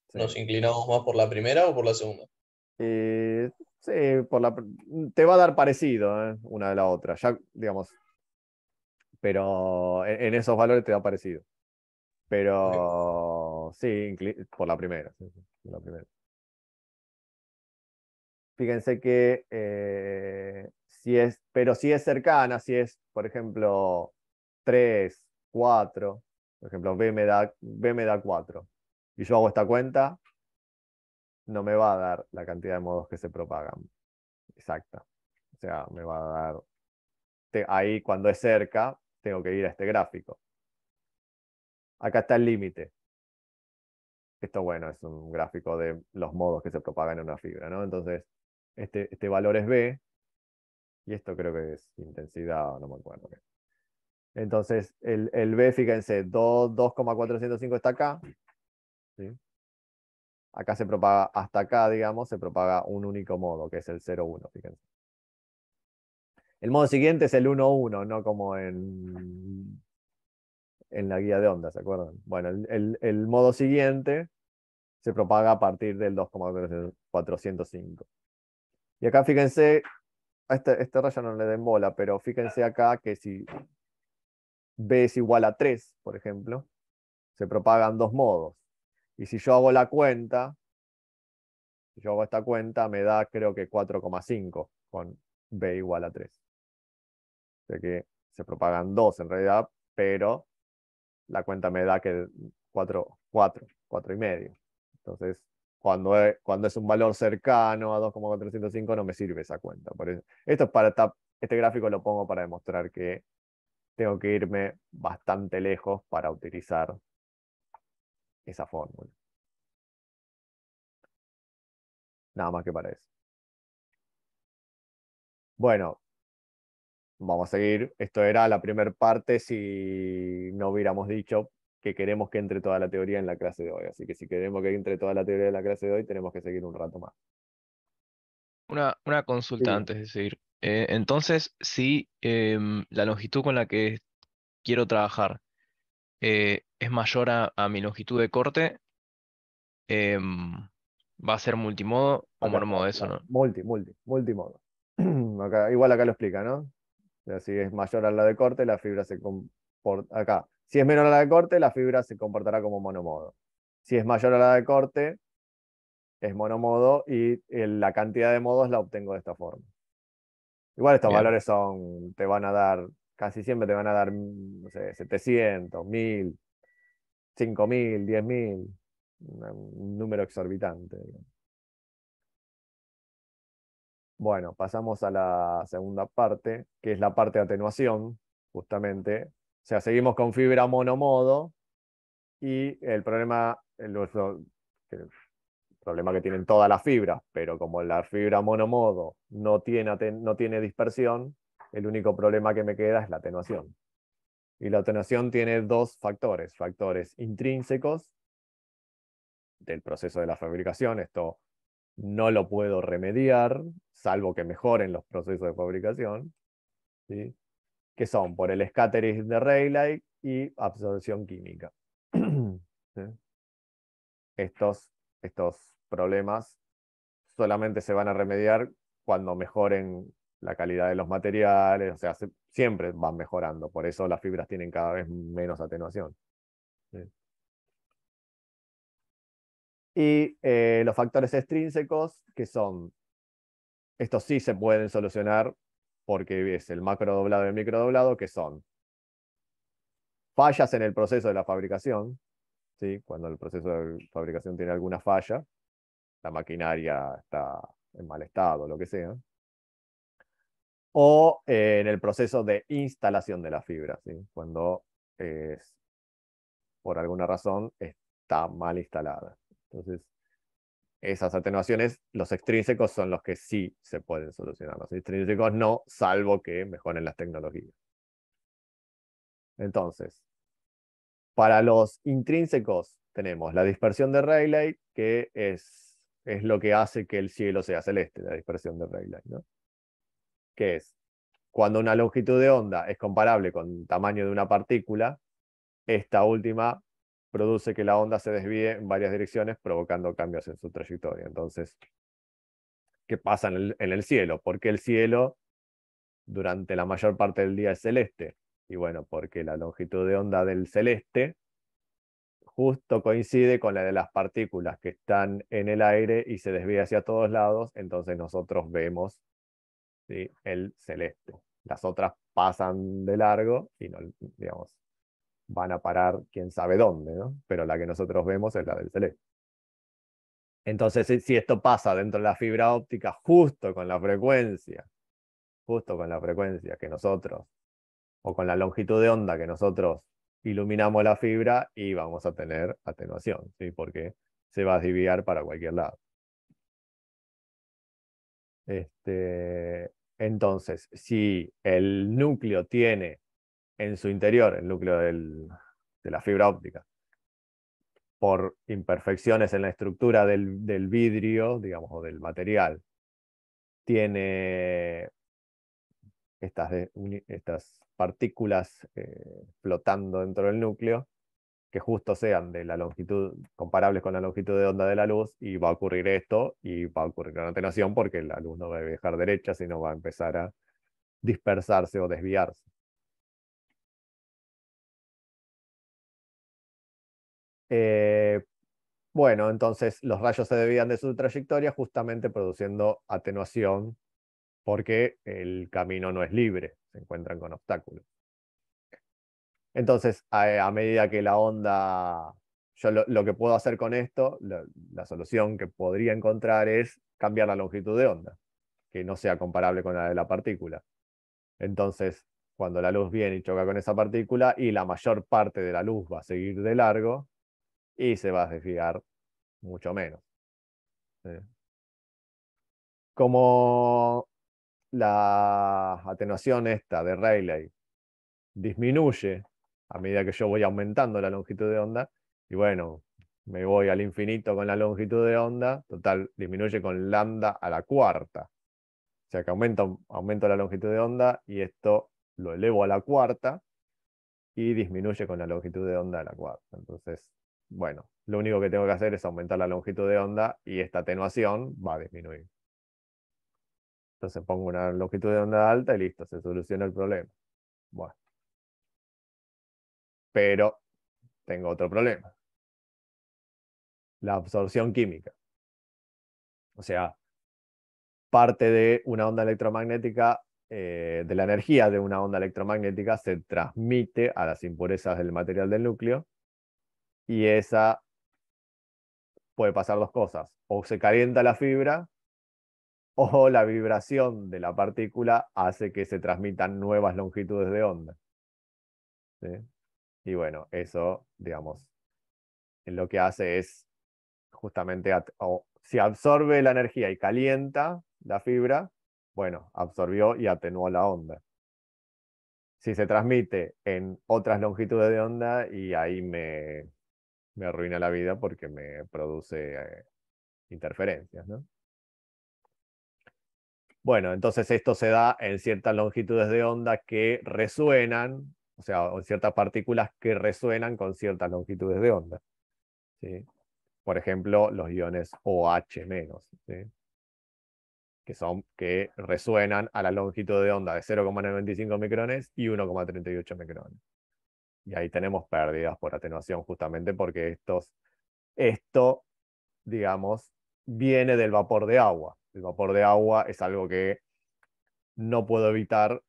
sí. ¿nos inclinamos más por la primera o por la segunda? Eh, sí, te va a dar parecido, una de la otra, ya, digamos, pero en esos valores te da parecido. Ok. Pero sí, por la primera. Sí, sí, por la primera. Fíjense que pero si es cercana, si es, por ejemplo, 3, 4, por ejemplo, B me da 4, y yo hago esta cuenta, no me va a dar la cantidad de modos que se propagan. Exacta. O sea, me va a dar, ahí cuando es cerca, tengo que ir a este gráfico. Acá está el límite. Esto, bueno, es un gráfico de los modos que se propagan en una fibra, ¿no? Entonces, este valor es B, y esto creo que es intensidad, no me acuerdo. Entonces, el B, fíjense, 2,405 está acá. ¿Sí? Acá se propaga, hasta acá, digamos, se propaga un único modo, que es el 0,1, fíjense. El modo siguiente es el 1,1, no como en la guía de onda, ¿se acuerdan? Bueno, el modo siguiente se propaga a partir del 2,405. Y acá fíjense, a este raya no le den bola, pero fíjense acá que si B es igual a 3, por ejemplo, se propagan dos modos. Y si yo hago la cuenta, si yo hago esta cuenta, me da creo que 4,5 con B igual a 3. O sea que se propagan dos en realidad, pero la cuenta me da que 4 y medio. Entonces, cuando es un valor cercano a 2,405 no me sirve esa cuenta. Por eso, esto es este gráfico lo pongo para demostrar que tengo que irme bastante lejos para utilizar esa fórmula. Nada más que para eso. Bueno, vamos a seguir. Esto era la primera parte si no hubiéramos dicho que queremos que entre toda la teoría en la clase de hoy. Así que si queremos que entre toda la teoría en la clase de hoy, tenemos que seguir un rato más. Una consulta Sí. antes de seguir. Entonces, si la longitud con la que quiero trabajar es mayor a mi longitud de corte, em, ¿Va a ser multimodo o Acá, monomodo? Eso no, no. multimodo. Igual acá lo explica, ¿no? O sea, si es mayor a la de corte, la fibra se comporta. Acá, si es menor a la de corte, la fibra se comportará como monomodo. Si es mayor a la de corte, es monomodo y la cantidad de modos la obtengo de esta forma. Igual estos Bien. valores te van a dar, casi siempre te van a dar, no sé, 700, 1000, 5000, 10.000, un número exorbitante. Bueno, pasamos a la segunda parte, que es la parte de atenuación, justamente. O sea, seguimos con fibra monomodo y el problema, el problema que tienen todas las fibras, pero como la fibra monomodo no tiene dispersión, el único problema que me queda es la atenuación. Y la atenuación tiene dos factores intrínsecos del proceso de la fabricación. Esto no lo puedo remediar, salvo que mejoren los procesos de fabricación, ¿sí? Que son por el scattering de Rayleigh y absorción química. ¿Sí? Estos problemas solamente se van a remediar cuando mejoren la calidad de los materiales, o sea, siempre van mejorando, por eso las fibras tienen cada vez menos atenuación. ¿Sí? Y los factores extrínsecos, que son, estos sí se pueden solucionar porque es el macro doblado y el micro doblado, que son fallas en el proceso de la fabricación, ¿sí? Cuando el proceso de fabricación tiene alguna falla, la maquinaria está en mal estado, lo que sea, o en el proceso de instalación de la fibra, ¿sí? Cuando por alguna razón está mal instalada. Entonces, esas atenuaciones, los extrínsecos son los que sí se pueden solucionar, los intrínsecos no, salvo que mejoren las tecnologías. Entonces, para los intrínsecos tenemos la dispersión de Rayleigh, que es lo que hace que el cielo sea celeste, la dispersión de Rayleigh, ¿no? Que es cuando una longitud de onda es comparable con el tamaño de una partícula, esta última produce que la onda se desvíe en varias direcciones, provocando cambios en su trayectoria. Entonces, ¿qué pasa en el cielo? ¿Por qué el cielo durante la mayor parte del día es celeste? Y bueno, porque la longitud de onda del celeste justo coincide con la de las partículas que están en el aire y se desvía hacia todos lados, entonces nosotros vemos, ¿sí?, el celeste. Las otras pasan de largo y no, digamos, van a parar quién sabe dónde, ¿no? Pero la que nosotros vemos es la del celeste. Entonces, si esto pasa dentro de la fibra óptica justo con la frecuencia que nosotros, o con la longitud de onda que nosotros iluminamos la fibra, y vamos a tener atenuación, ¿sí? Porque se va a desviar para cualquier lado. Entonces, si el núcleo tiene en su interior, el núcleo de la fibra óptica, por imperfecciones en la estructura del vidrio, digamos, o del material, tiene estas partículas flotando dentro del núcleo, que justo sean de la longitud, comparables con la longitud de onda de la luz, y va a ocurrir esto, y va a ocurrir una atenuación porque la luz no va a viajar derecha, sino va a empezar a dispersarse o desviarse. Bueno, entonces los rayos se desvían de su trayectoria justamente produciendo atenuación porque el camino no es libre, se encuentran con obstáculos. Entonces, a medida que la onda, yo lo que puedo hacer con esto, la solución que podría encontrar es cambiar la longitud de onda, que no sea comparable con la de la partícula. Entonces, cuando la luz viene y choca con esa partícula, y la mayor parte de la luz va a seguir de largo, y se va a desviar mucho menos. Como la atenuación esta de Rayleigh disminuye a medida que yo voy aumentando la longitud de onda, y bueno, me voy al infinito con la longitud de onda, total, disminuye con lambda a la cuarta. O sea que aumento la longitud de onda y esto lo elevo a la cuarta y disminuye con la longitud de onda a la cuarta. Entonces, bueno, lo único que tengo que hacer es aumentar la longitud de onda y esta atenuación va a disminuir. Entonces pongo una longitud de onda alta y listo, se soluciona el problema. Bueno, pero tengo otro problema. La absorción química. O sea, parte de una onda electromagnética, de la energía de una onda electromagnética se transmite a las impurezas del material del núcleo y esa puede pasar dos cosas. O se calienta la fibra o la vibración de la partícula hace que se transmitan nuevas longitudes de onda. ¿Sí? Y bueno, eso, digamos, lo que hace es justamente, si absorbe la energía y calienta la fibra, bueno, absorbió y atenuó la onda. Si se transmite en otras longitudes de onda, y ahí me arruina la vida porque me produce interferencias, ¿no? Bueno, entonces esto se da en ciertas longitudes de onda que resuenan, o sea, en ciertas partículas que resuenan con ciertas longitudes de onda, ¿sí? Por ejemplo, los iones OH-, ¿sí? Que resuenan a la longitud de onda de 0,95 micrones y 1,38 micrones. Y ahí tenemos pérdidas por atenuación justamente porque esto, digamos, viene del vapor de agua. El vapor de agua es algo que no puedo evitar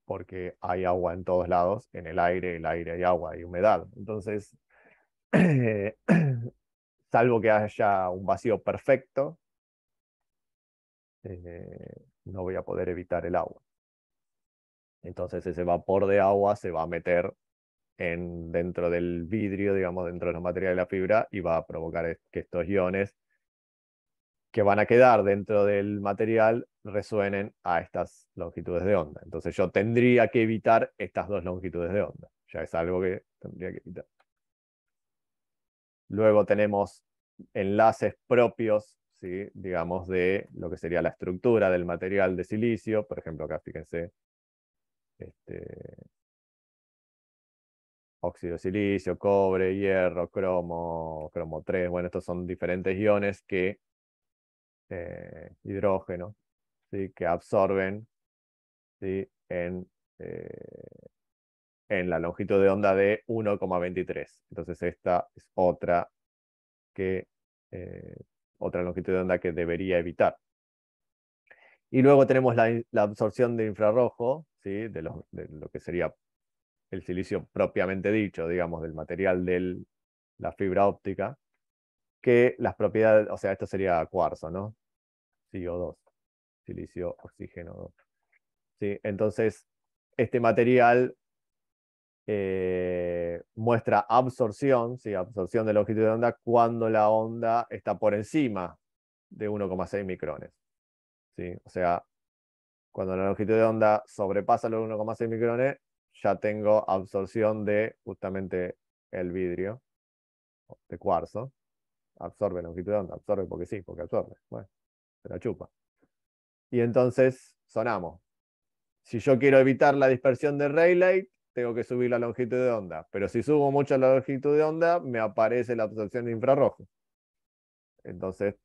porque hay agua en todos lados, en el aire hay agua, hay humedad. Entonces, salvo que haya un vacío perfecto, no voy a poder evitar el agua. Entonces ese vapor de agua se va a meter dentro del vidrio, digamos, dentro de los materiales de la fibra y va a provocar que estos iones que van a quedar dentro del material resuenen a estas longitudes de onda. Entonces yo tendría que evitar estas dos longitudes de onda. Ya es algo que tendría que evitar. Luego tenemos enlaces propios, ¿sí? Digamos, de lo que sería la estructura del material de silicio. Por ejemplo, acá fíjense, óxido de silicio, cobre, hierro, cromo 3. Bueno, estos son diferentes iones que, hidrógeno, ¿sí? Que absorben, ¿sí? En la longitud de onda de 1,23. Entonces esta es eh, otra longitud de onda que debería evitar. Y luego tenemos la absorción de infrarrojo, ¿sí? De lo que sería el silicio propiamente dicho, digamos, del material de la fibra óptica, que las propiedades, o sea, esto sería cuarzo, ¿no? CO2, silicio, oxígeno 2. ¿Sí? Entonces, este material muestra absorción, ¿sí? Absorción de longitud de onda cuando la onda está por encima de 1,6 micrones. ¿Sí? O sea, cuando la longitud de onda sobrepasa los 1,6 micrones, ya tengo absorción de justamente el vidrio de cuarzo. Absorbe longitud de onda, absorbe porque sí, porque absorbe. Bueno, se la chupa. Y entonces sonamos. Si yo quiero evitar la dispersión de Rayleigh, tengo que subir la longitud de onda. Pero si subo mucho la longitud de onda, me aparece la absorción de infrarrojo. Entonces,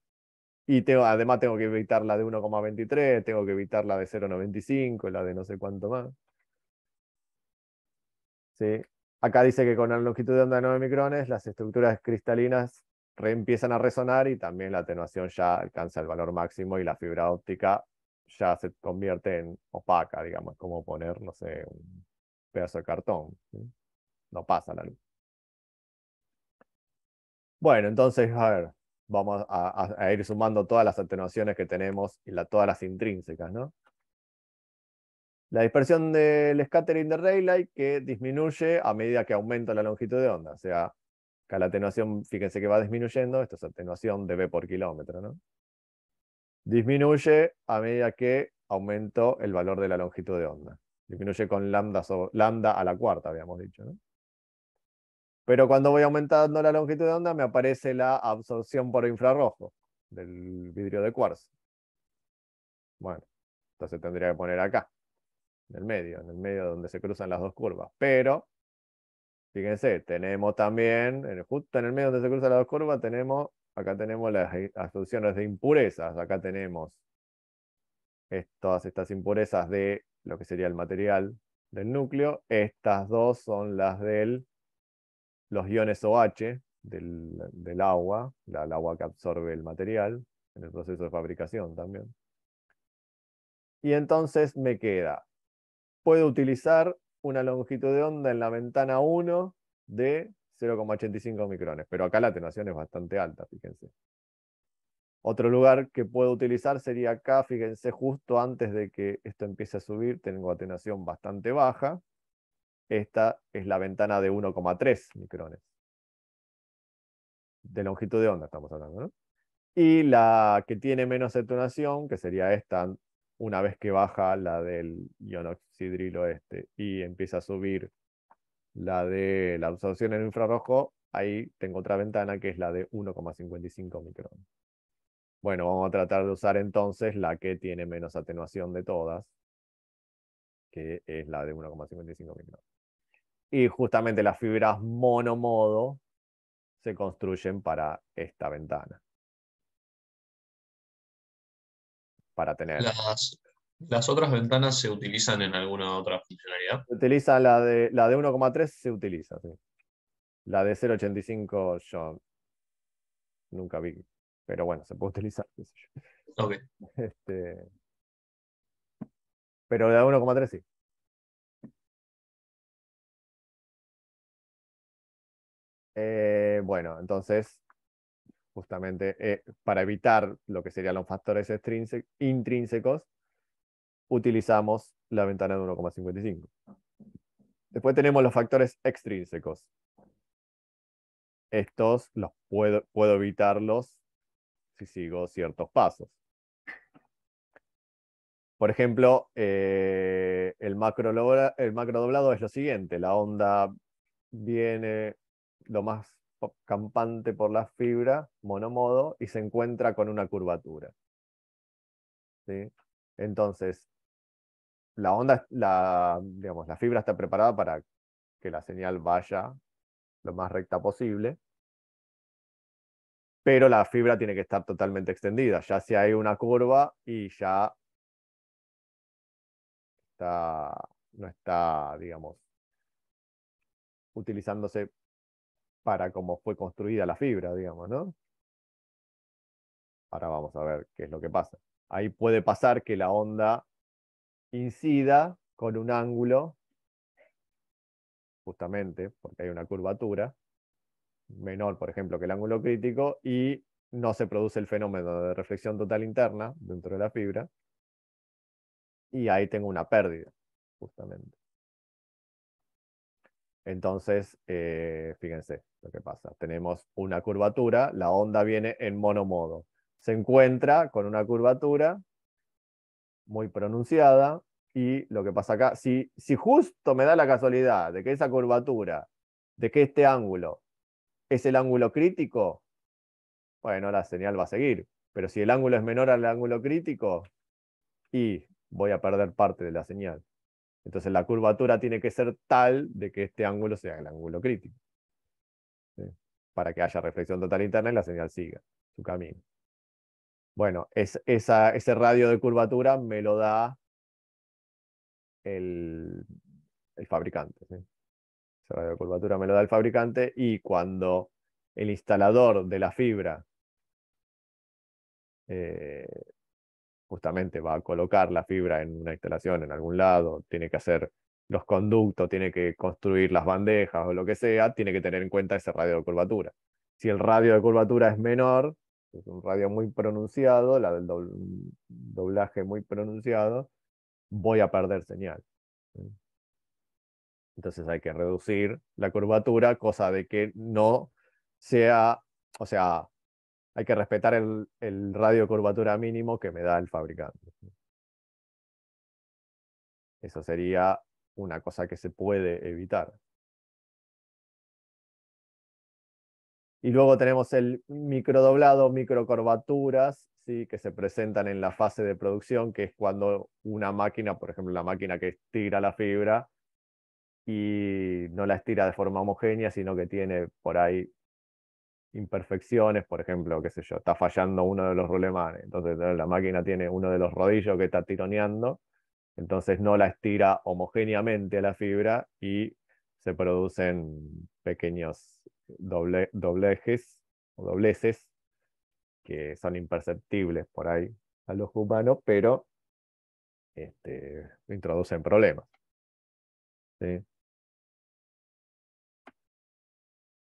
además tengo que evitar la de 1,23, tengo que evitar la de 0,95, la de no sé cuánto más. ¿Sí? Acá dice que con la longitud de onda de 9 micrones, las estructuras cristalinas empiezan a resonar y también la atenuación ya alcanza el valor máximo y la fibra óptica ya se convierte en opaca, digamos, como poner, no sé, un pedazo de cartón, ¿sí? No pasa la luz. Bueno, entonces, a ver, vamos a ir sumando todas las atenuaciones que tenemos y todas las intrínsecas, ¿no? La dispersión del scattering de Rayleigh que disminuye a medida que aumenta la longitud de onda. O sea, acá la atenuación, fíjense que va disminuyendo, esto es atenuación de B por kilómetro, ¿no? Disminuye a medida que aumento el valor de la longitud de onda. Disminuye con lambda a la cuarta, habíamos dicho, ¿no? Pero cuando voy aumentando la longitud de onda, me aparece la absorción por infrarrojo del vidrio de cuarzo. Bueno, entonces tendría que poner acá, en el medio donde se cruzan las dos curvas. Pero Fíjense, tenemos también, justo en el medio donde se cruzan las dos curvas, acá tenemos las asociaciones de impurezas. Acá tenemos todas estas impurezas de lo que sería el material del núcleo. Estas dos son las de los iones OH del agua, el agua que absorbe el material en el proceso de fabricación también. Y entonces me queda, puedo utilizar una longitud de onda en la ventana 1 de 0,85 micrones, pero acá la atenuación es bastante alta, fíjense. Otro lugar que puedo utilizar sería acá, fíjense, justo antes de que esto empiece a subir, tengo atenuación bastante baja. Esta es la ventana de 1,3 micrones. De longitud de onda estamos hablando, ¿no? Y la que tiene menos atenuación, que sería esta, una vez que baja la del ionoxidrilo y empieza a subir la de la absorción en infrarrojo, ahí tengo otra ventana que es la de 1,55 micrones. Bueno, vamos a tratar de usar entonces la que tiene menos atenuación de todas, que es la de 1,55 micrones. Y justamente las fibras monomodo se construyen para esta ventana. Para tener. ¿Las otras ventanas se utilizan en alguna otra funcionalidad? Se utiliza la de 1,3 se utiliza, sí. La de 0,85 yo nunca vi. Pero bueno, se puede utilizar, qué sé yo. Ok. Pero la de 1,3 sí. Bueno, entonces, justamente para evitar lo que serían los factores intrínsecos, utilizamos la ventana de 1,55. Después tenemos los factores extrínsecos. Estos los puedo evitarlos si sigo ciertos pasos. Por ejemplo, el macro doblado es lo siguiente. La onda viene lo más campante por la fibra, monomodo, y se encuentra con una curvatura. ¿Sí? Entonces, digamos, la fibra está preparada para que la señal vaya lo más recta posible, pero la fibra tiene que estar totalmente extendida. Ya si hay una curva y ya no está, digamos, utilizándose para cómo fue construida la fibra, digamos, ¿no? Ahora vamos a ver qué es lo que pasa. Ahí puede pasar que la onda incida con un ángulo, justamente porque hay una curvatura, menor, por ejemplo, que el ángulo crítico, y no se produce el fenómeno de reflexión total interna dentro de la fibra, y ahí tengo una pérdida, justamente. Entonces, fíjense lo que pasa. Tenemos una curvatura, la onda viene en monomodo. Se encuentra con una curvatura muy pronunciada, y lo que pasa acá, si justo me da la casualidad de que esa curvatura, de que este ángulo es el ángulo crítico, bueno, la señal va a seguir. Pero si el ángulo es menor al ángulo crítico, y voy a perder parte de la señal. Entonces la curvatura tiene que ser tal de que este ángulo sea el ángulo crítico, ¿sí? Para que haya reflexión total interna y la señal siga su camino. Bueno, ese radio de curvatura me lo da el fabricante, ¿sí? Ese radio de curvatura me lo da el fabricante, y cuando el instalador de la fibra justamente va a colocar la fibra en una instalación en algún lado, tiene que hacer los conductos, tiene que construir las bandejas o lo que sea, tiene que tener en cuenta ese radio de curvatura. Si el radio de curvatura es menor, es un radio muy pronunciado, la del doblaje muy pronunciado, voy a perder señal. Entonces hay que reducir la curvatura, cosa de que no sea, o sea, hay que respetar el radio de curvatura mínimo que me da el fabricante. Eso sería una cosa que se puede evitar. Y luego tenemos el microdoblado, microcurvaturas, ¿sí? Que se presentan en la fase de producción, que es cuando una máquina, por ejemplo, la máquina que estira la fibra, y no la estira de forma homogénea, sino que tiene por ahí imperfecciones, por ejemplo, qué sé yo, está fallando uno de los rulemanes, entonces la máquina tiene uno de los rodillos que está tironeando, entonces no la estira homogéneamente a la fibra y se producen pequeños doblejes o dobleces que son imperceptibles por ahí a los humanos, pero introducen problemas. ¿Sí?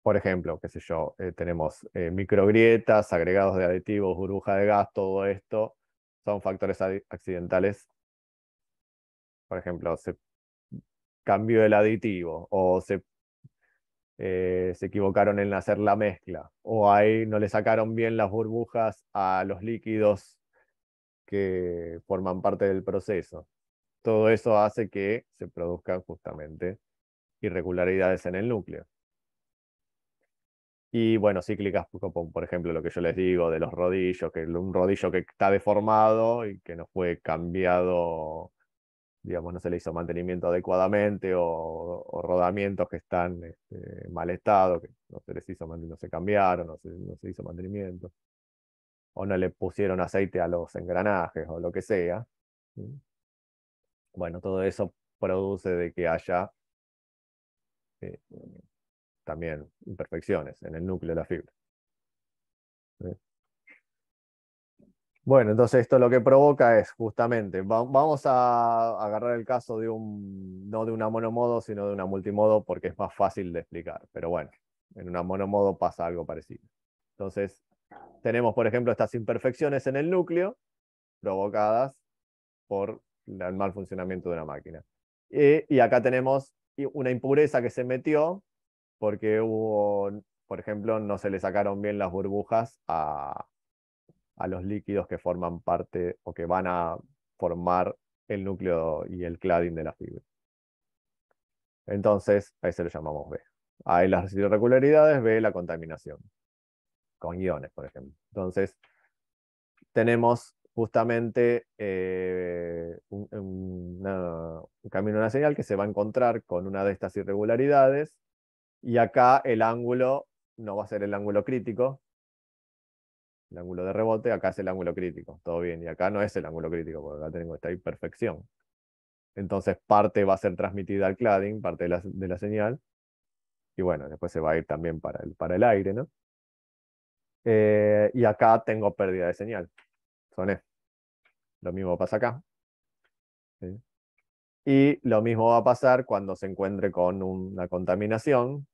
Por ejemplo, qué sé yo, tenemos microgrietas, agregados de aditivos, burbuja de gas, todo esto son factores accidentales. Por ejemplo, se cambió el aditivo o se equivocaron en hacer la mezcla o ahí no le sacaron bien las burbujas a los líquidos que forman parte del proceso. Todo eso hace que se produzcan justamente irregularidades en el núcleo. Y bueno, cíclicas, como por ejemplo lo que yo les digo de los rodillos, que un rodillo que está deformado y que no fue cambiado, digamos, no se le hizo mantenimiento adecuadamente, o rodamientos que están en mal estado, que no se les hizo, no se cambiaron, no se hizo mantenimiento, o no le pusieron aceite a los engranajes, o lo que sea. ¿Sí? Bueno, todo eso produce de que haya eh, también imperfecciones en el núcleo de la fibra. ¿Sí? Bueno, entonces esto lo que provoca es justamente, vamos a agarrar el caso de no de una monomodo, sino de una multimodo, porque es más fácil de explicar. Pero bueno, en una monomodo pasa algo parecido. Entonces, tenemos, por ejemplo, estas imperfecciones en el núcleo provocadas por el mal funcionamiento de una máquina. Y acá tenemos una impureza que se metió porque hubo, por ejemplo, no se le sacaron bien las burbujas a los líquidos que forman parte o que van a formar el núcleo y el cladding de la fibra. Entonces, a ese lo llamamos B. Ahí las irregularidades, B la contaminación, con iones, por ejemplo. Entonces, tenemos justamente un camino, una señal que se va a encontrar con una de estas irregularidades, y acá el ángulo no va a ser el ángulo crítico, el ángulo de rebote, acá es el ángulo crítico, todo bien, y acá no es el ángulo crítico, porque acá tengo esta imperfección. Entonces parte va a ser transmitida al cladding, parte de la señal, y bueno, después se va a ir también para el aire, ¿no? Y acá tengo pérdida de señal, son F. Lo mismo pasa acá. ¿Sí? Y lo mismo va a pasar cuando se encuentre con una contaminación.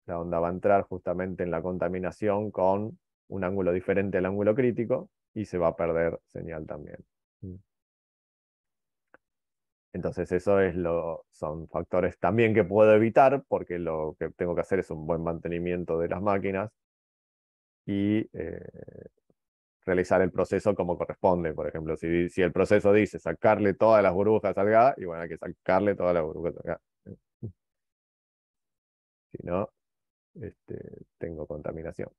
La onda va a entrar justamente en la contaminación con un ángulo diferente al ángulo crítico y se va a perder señal también. Entonces eso son factores también que puedo evitar, porque lo que tengo que hacer es un buen mantenimiento de las máquinas y realizar el proceso como corresponde. Por ejemplo, si el proceso dice sacarle todas las burbujas al gas, y bueno, hay que sacarle todas las burbujas al gas. Si no, tengo contaminación.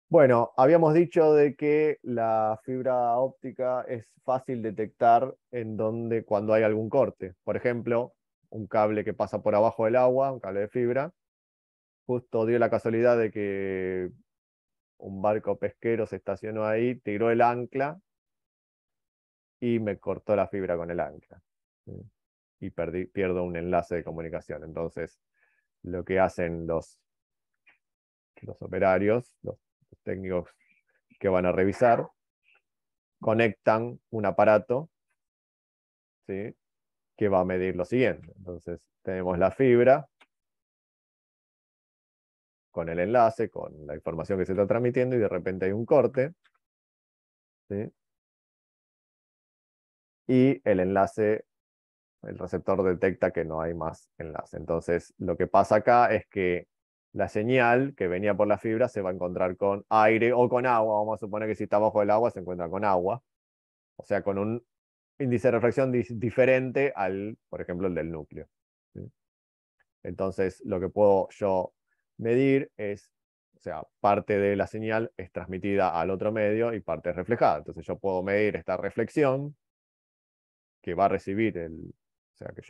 Bueno, habíamos dicho de que la fibra óptica es fácil detectar cuando hay algún corte. Por ejemplo, un cable que pasa por abajo del agua, un cable de fibra, justo dio la casualidad de que un barco pesquero se estacionó ahí, tiró el ancla y me cortó la fibra con el ancla. ¿Sí? Y pierdo un enlace de comunicación. Entonces, lo que hacen los operarios, los técnicos que van a revisar, conectan un aparato, ¿sí?, que va a medir lo siguiente. Entonces, tenemos la fibra con el enlace, con la información que se está transmitiendo, y de repente hay un corte, ¿sí? Y el enlace, el receptor detecta que no hay más enlace. Entonces, lo que pasa acá es que la señal que venía por la fibra se va a encontrar con aire o con agua. Vamos a suponer que si está bajo el agua se encuentra con agua. O sea, con un índice de refracción diferente al, por ejemplo, el del núcleo. ¿Sí? Entonces, lo que puedo yo medir es sea, parte de la señal es transmitida al otro medio y parte es reflejada. Entonces yo puedo medir esta reflexión que va a recibir o sea, que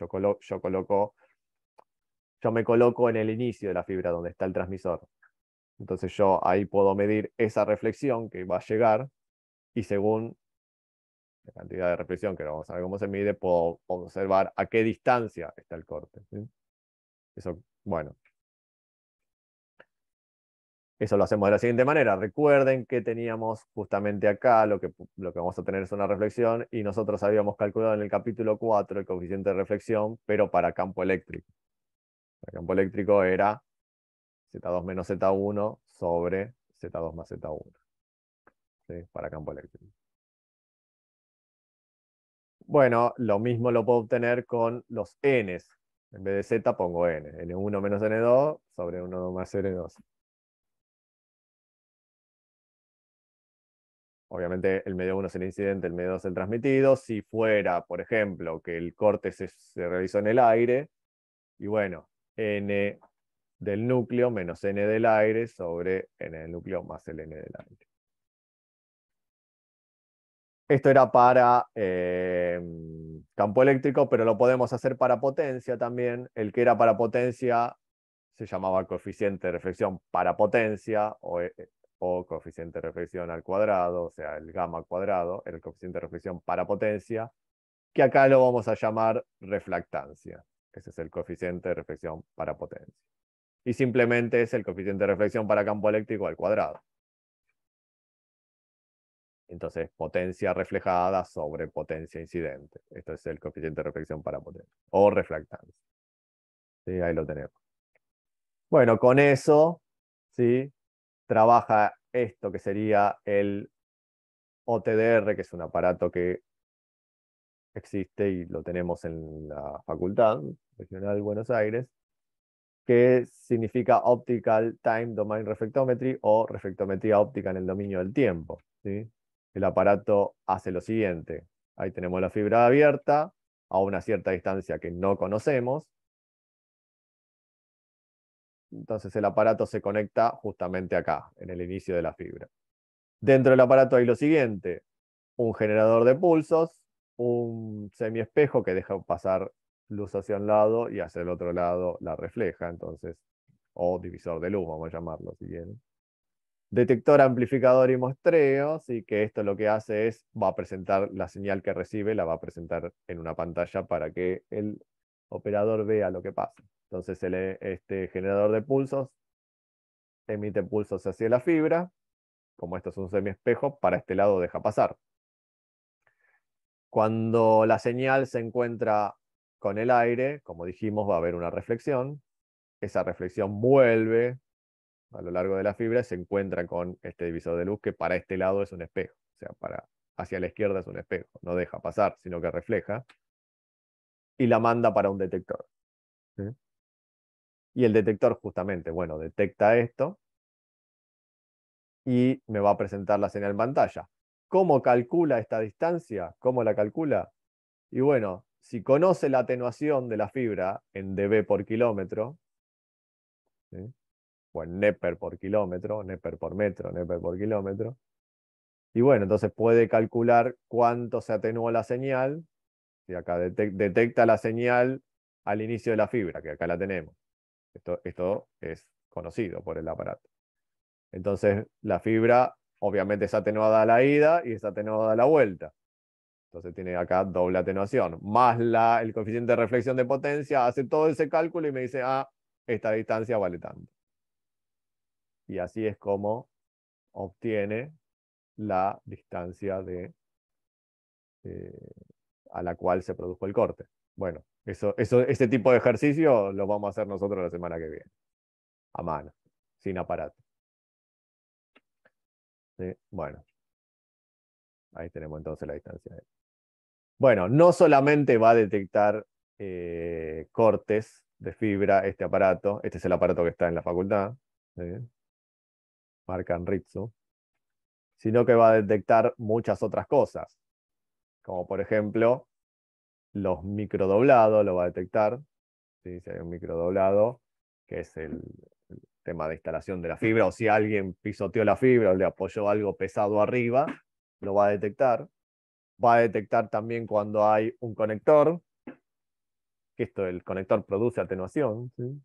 yo me coloco en el inicio de la fibra donde está el transmisor. Entonces yo ahí puedo medir esa reflexión que va a llegar y según la cantidad de reflexión, que no vamos a ver cómo se mide, puedo observar a qué distancia está el corte, ¿sí? Eso, bueno, eso lo hacemos de la siguiente manera. Recuerden que teníamos justamente acá, lo que vamos a tener es una reflexión, y nosotros habíamos calculado en el capítulo 4 el coeficiente de reflexión, pero para campo eléctrico. El campo eléctrico era Z2 menos Z1 sobre Z2 más Z1, ¿sí? Para campo eléctrico. Bueno, lo mismo lo puedo obtener con los n's. En vez de z pongo n. N1 menos N2 sobre 1 más N2. Obviamente el medio 1 es el incidente, el medio 2 es el transmitido. Si fuera, por ejemplo, que el corte se realizó en el aire, y bueno, n del núcleo menos n del aire sobre n del núcleo más el n del aire. Esto era para campo eléctrico, pero lo podemos hacer para potencia también. El que era para potencia se llamaba coeficiente de reflexión para potencia o coeficiente de reflexión al cuadrado, o sea, el gamma al cuadrado, era el coeficiente de reflexión para potencia, que acá lo vamos a llamar refractancia. Ese es el coeficiente de reflexión para potencia. Y simplemente es el coeficiente de reflexión para campo eléctrico al cuadrado. Entonces, potencia reflejada sobre potencia incidente. Esto es el coeficiente de reflexión para potencia. O refractancia. ¿Sí? Ahí lo tenemos. Bueno, con eso, ¿sí? Trabaja esto que sería el OTDR, que es un aparato que existe y lo tenemos en la Facultad Regional de Buenos Aires, que significa Optical Time Domain Reflectometry o reflectometría óptica en el dominio del tiempo, ¿sí? El aparato hace lo siguiente. Ahí tenemos la fibra abierta a una cierta distancia que no conocemos. Entonces el aparato se conecta justamente acá, en el inicio de la fibra. Dentro del aparato hay lo siguiente: un generador de pulsos, un semiespejo que deja pasar luz hacia un lado y hacia el otro lado la refleja, entonces, o divisor de luz, vamos a llamarlo si quieren. Detector, amplificador y muestreo, ¿sí? Que esto lo que hace es, va a presentar la señal que recibe, la va a presentar en una pantalla para que el operador vea lo que pasa. Entonces este generador de pulsos emite pulsos hacia la fibra. Como esto es un semiespejo, para este lado deja pasar. Cuando la señal se encuentra con el aire, como dijimos, va a haber una reflexión. Esa reflexión vuelve a lo largo de la fibra y se encuentra con este divisor de luz que para este lado es un espejo. O sea, hacia la izquierda es un espejo. No deja pasar, sino que refleja. Y la manda para un detector. ¿Sí? Y el detector justamente, bueno, detecta esto y me va a presentar la señal en pantalla. ¿Cómo calcula esta distancia? ¿Cómo la calcula? Y bueno, si conoce la atenuación de la fibra en dB por kilómetro, ¿sí? O en Neper por kilómetro, Neper por metro, Neper por kilómetro, y bueno, entonces puede calcular cuánto se atenuó la señal, y acá detecta la señal al inicio de la fibra, que acá la tenemos. Esto es conocido por el aparato. Entonces la fibra obviamente es atenuada a la ida y es atenuada a la vuelta. Entonces tiene acá doble atenuación. Más el coeficiente de reflexión de potencia, hace todo ese cálculo y me dice, ah, esta distancia vale tanto. Y así es como obtiene la distancia eh, a la cual se produjo el corte. Bueno, ese tipo de ejercicio lo vamos a hacer nosotros la semana que viene. A mano, sin aparato. ¿Sí? Bueno, ahí tenemos entonces la distancia. Bueno, no solamente va a detectar cortes de fibra este aparato, este es el aparato que está en la facultad, ¿sí? Marca Ritsu, sino que va a detectar muchas otras cosas, como por ejemplo los microdoblados, lo va a detectar, ¿sí? Si hay un microdoblado, que es tema de instalación de la fibra, o si alguien pisoteó la fibra o le apoyó algo pesado arriba, lo va a detectar. Va a detectar también cuando hay un conector, que el conector produce atenuación, ¿sí?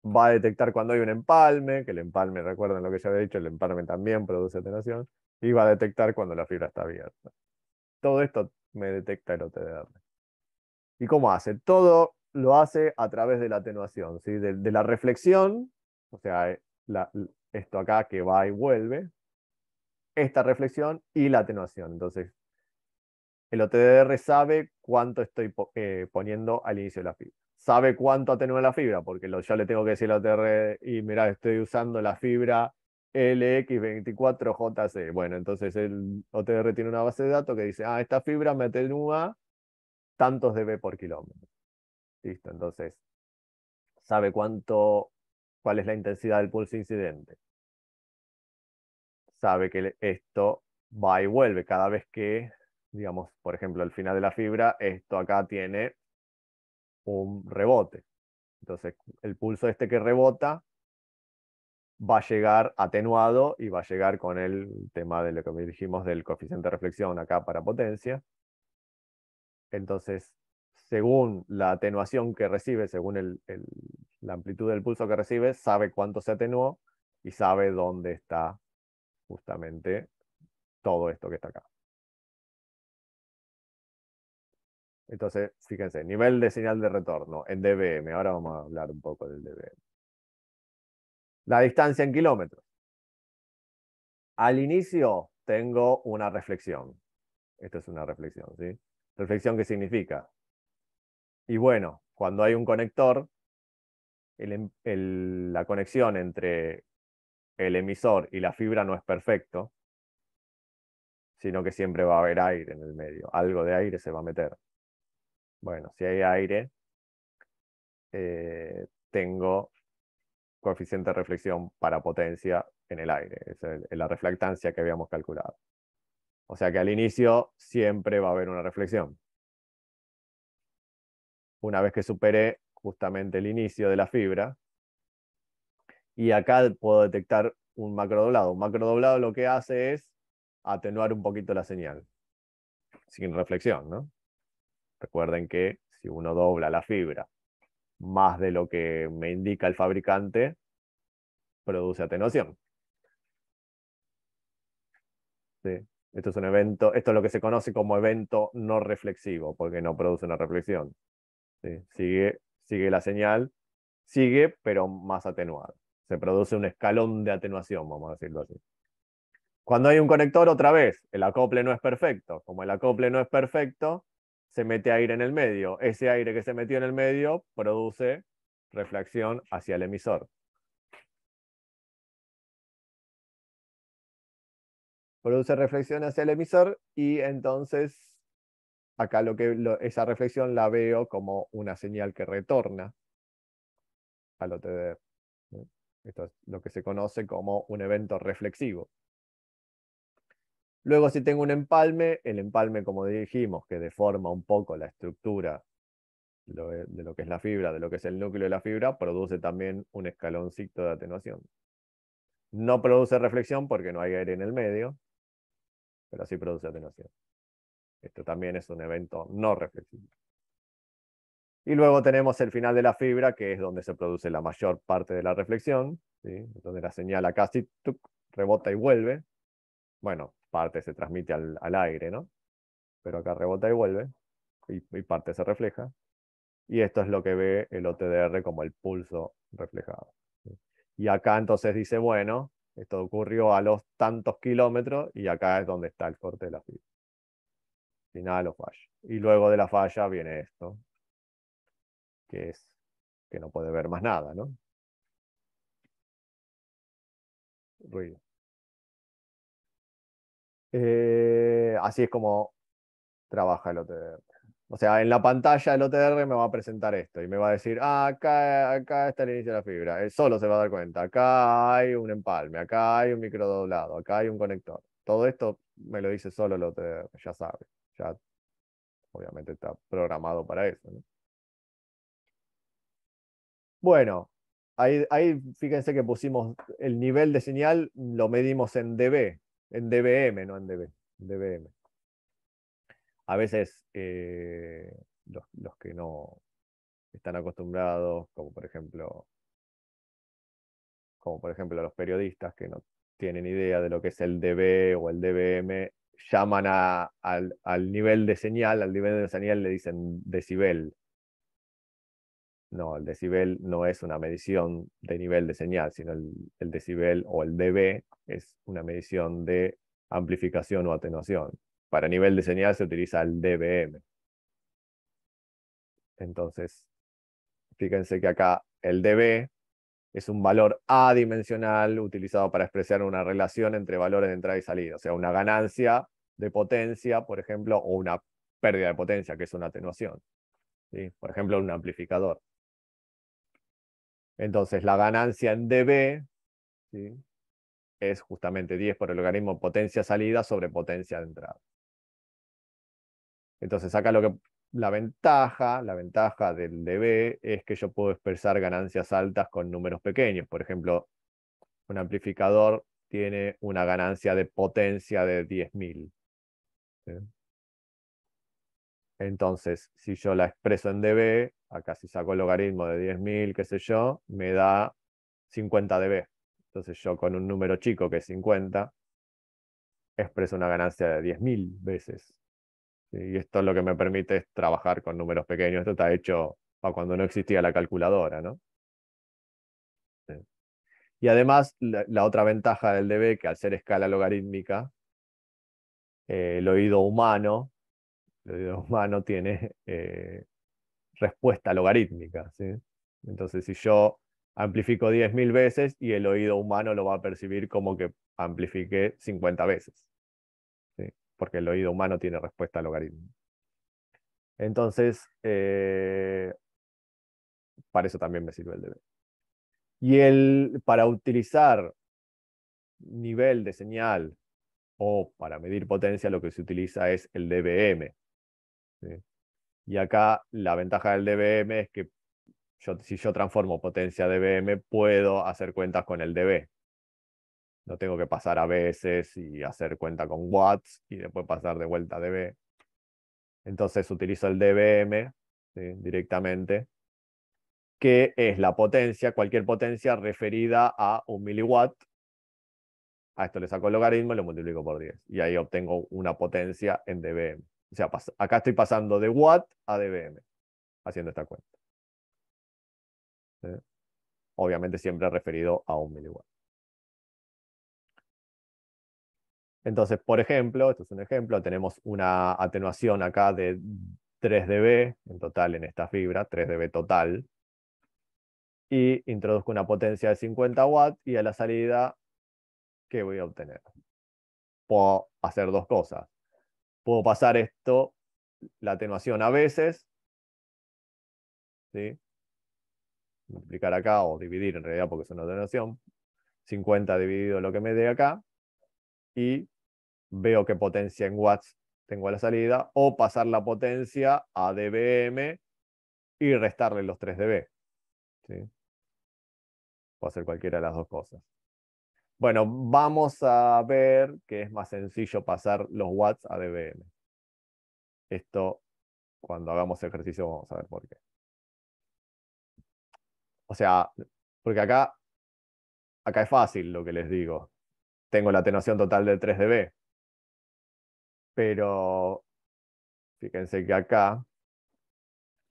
Va a detectar cuando hay un empalme, que el empalme, recuerden lo que ya había dicho, el empalme también produce atenuación, y va a detectar cuando la fibra está abierta. Todo esto me detecta el OTDR. ¿Y cómo hace? Todo lo hace a través de la atenuación, ¿sí? De la reflexión, o sea, esto acá que va y vuelve, esta reflexión y la atenuación. Entonces, el OTDR sabe cuánto estoy poniendo al inicio de la fibra. Sabe cuánto atenúa la fibra, porque yo le tengo que decir al OTDR, y mira, estoy usando la fibra LX24JC. Bueno, entonces el OTDR tiene una base de datos que dice, esta fibra me atenúa tantos dB por kilómetro. Listo, entonces sabe cuál es la intensidad del pulso incidente. Sabe que esto va y vuelve cada vez que, digamos, por ejemplo, al final de la fibra, esto acá tiene un rebote. Entonces, el pulso este que rebota va a llegar atenuado y va a llegar con el tema de lo que dijimos del coeficiente de reflexión acá para potencia. Entonces, según la atenuación que recibe, según la amplitud del pulso que recibe, sabe cuánto se atenuó y sabe dónde está justamente todo esto que está acá. Entonces, fíjense, nivel de señal de retorno en dBm. Ahora vamos a hablar un poco del dBm. La distancia en kilómetros. Al inicio tengo una reflexión. Esto es una reflexión, ¿sí? ¿Reflexión qué significa? Y bueno, cuando hay un conector, la conexión entre el emisor y la fibra no es perfecto, sino que siempre va a haber aire en el medio. Algo de aire se va a meter. Bueno, si hay aire, tengo coeficiente de reflexión para potencia en el aire. Esa es la reflectancia que habíamos calculado. O sea que al inicio siempre va a haber una reflexión. Una vez que supere justamente el inicio de la fibra, y acá puedo detectar un macrodoblado. Un macrodoblado lo que hace es atenuar un poquito la señal, sin reflexión, ¿no? Recuerden que si uno dobla la fibra más de lo que me indica el fabricante, produce atenuación. ¿Sí? Esto es un evento, esto es lo que se conoce como evento no reflexivo, porque no produce una reflexión. ¿Sí? Sigue la señal, sigue, pero más atenuada. Se produce un escalón de atenuación, vamos a decirlo así. Cuando hay un conector, otra vez, el acople no es perfecto. Como el acople no es perfecto, se mete aire en el medio. Ese aire que se metió en el medio produce reflexión hacia el emisor. Produce reflexión hacia el emisor y entonces acá esa reflexión la veo como una señal que retorna al OTDR. Esto es lo que se conoce como un evento reflexivo. Luego, si tengo un empalme, el empalme, como dijimos, que deforma un poco la estructura de lo que es la fibra, de lo que es el núcleo de la fibra, produce también un escaloncito de atenuación. No produce reflexión porque no hay aire en el medio, pero sí produce atenuación. Esto también es un evento no reflexivo. Y luego tenemos el final de la fibra, que es donde se produce la mayor parte de la reflexión, ¿sí? Donde la señal acá sí, rebota y vuelve. Bueno, parte se transmite al aire, ¿no? Pero acá rebota y vuelve, y parte se refleja. Y esto es lo que ve el OTDR como el pulso reflejado. ¿Sí? Y acá entonces dice, bueno, esto ocurrió a los tantos kilómetros, y acá es donde está el corte de la fibra. Final o falla. Y luego de la falla viene esto, que es que no puede ver más nada, ¿no? Ruido. Así es como trabaja el OTDR. O sea, en la pantalla del OTDR me va a presentar esto y me va a decir, acá está el inicio de la fibra. Él solo se va a dar cuenta. Acá hay un empalme, acá hay un microdoblado, acá hay un conector. Todo esto me lo dice solo el OTDR, ya sabe. Ya obviamente está programado para eso, ¿no? Bueno, ahí fíjense que pusimos el nivel de señal, lo medimos en dB, en dBm, no en dB, dBm. A veces los que no están acostumbrados, como por ejemplo los periodistas que no tienen idea de lo que es el dB o el dBm, llaman al nivel de señal, al nivel de señal le dicen decibel. No, el decibel no es una medición de nivel de señal, sino el decibel o el dB es una medición de amplificación o atenuación. Para nivel de señal se utiliza el dBm. Entonces, fíjense que acá el dB es un valor adimensional utilizado para expresar una relación entre valores de entrada y salida, o sea, una ganancia de potencia, por ejemplo, o una pérdida de potencia, que es una atenuación. ¿Sí? Por ejemplo, un amplificador. Entonces, la ganancia en dB, ¿sí?, es justamente 10 por el logaritmo potencia salida sobre potencia de entrada. Entonces, acá la ventaja del dB es que yo puedo expresar ganancias altas con números pequeños. Por ejemplo, un amplificador tiene una ganancia de potencia de 10.000. ¿Sí? Entonces, si yo la expreso en dB, acá si saco el logaritmo de 10.000, qué sé yo, me da 50 dB. Entonces yo con un número chico que es 50, expreso una ganancia de 10.000 veces. ¿Sí? Y esto lo que me permite es trabajar con números pequeños. Esto está hecho para cuando no existía la calculadora, ¿no? Sí. Y además, la otra ventaja del dB, que al ser escala logarítmica, el oído humano tiene respuesta logarítmica, ¿sí? Entonces, si yo amplifico 10.000 veces y el oído humano lo va a percibir como que amplifiqué 50 veces, ¿sí? Porque el oído humano tiene respuesta logarítmica. Entonces, para eso también me sirve el dB. Y para utilizar nivel de señal o para medir potencia, lo que se utiliza es el dBm, ¿sí? Y acá la ventaja del dBm es que si yo transformo potencia a dBm, puedo hacer cuentas con el dB. No tengo que pasar a veces y hacer cuenta con watts y después pasar de vuelta a dB. Entonces utilizo el dBm, ¿sí?, directamente, que es la potencia, cualquier potencia referida a 1 miliwatt. A esto le saco el logaritmo y lo multiplico por 10. Y ahí obtengo una potencia en dBm. O sea, acá estoy pasando de watt a dBm, haciendo esta cuenta. ¿Sí? Obviamente siempre referido a 1 miliwatt. Entonces, por ejemplo, esto es un ejemplo, tenemos una atenuación acá de 3 dB en total en esta fibra, 3 dB total. Y introduzco una potencia de 50 watts y a la salida, ¿qué voy a obtener? Puedo hacer dos cosas. Puedo pasar la atenuación a veces, ¿sí?, multiplicar acá o dividir en realidad porque es una atenuación, 50 dividido lo que me dé acá, y veo qué potencia en watts tengo a la salida, o pasar la potencia a dBm y restarle los 3 dB. ¿Sí? Puedo hacer cualquiera de las dos cosas. Bueno, vamos a ver que es más sencillo pasar los watts a dBm. Esto, cuando hagamos ejercicio, vamos a ver por qué. O sea, porque acá es fácil lo que les digo. Tengo la atenuación total de 3 dB. Pero fíjense que acá,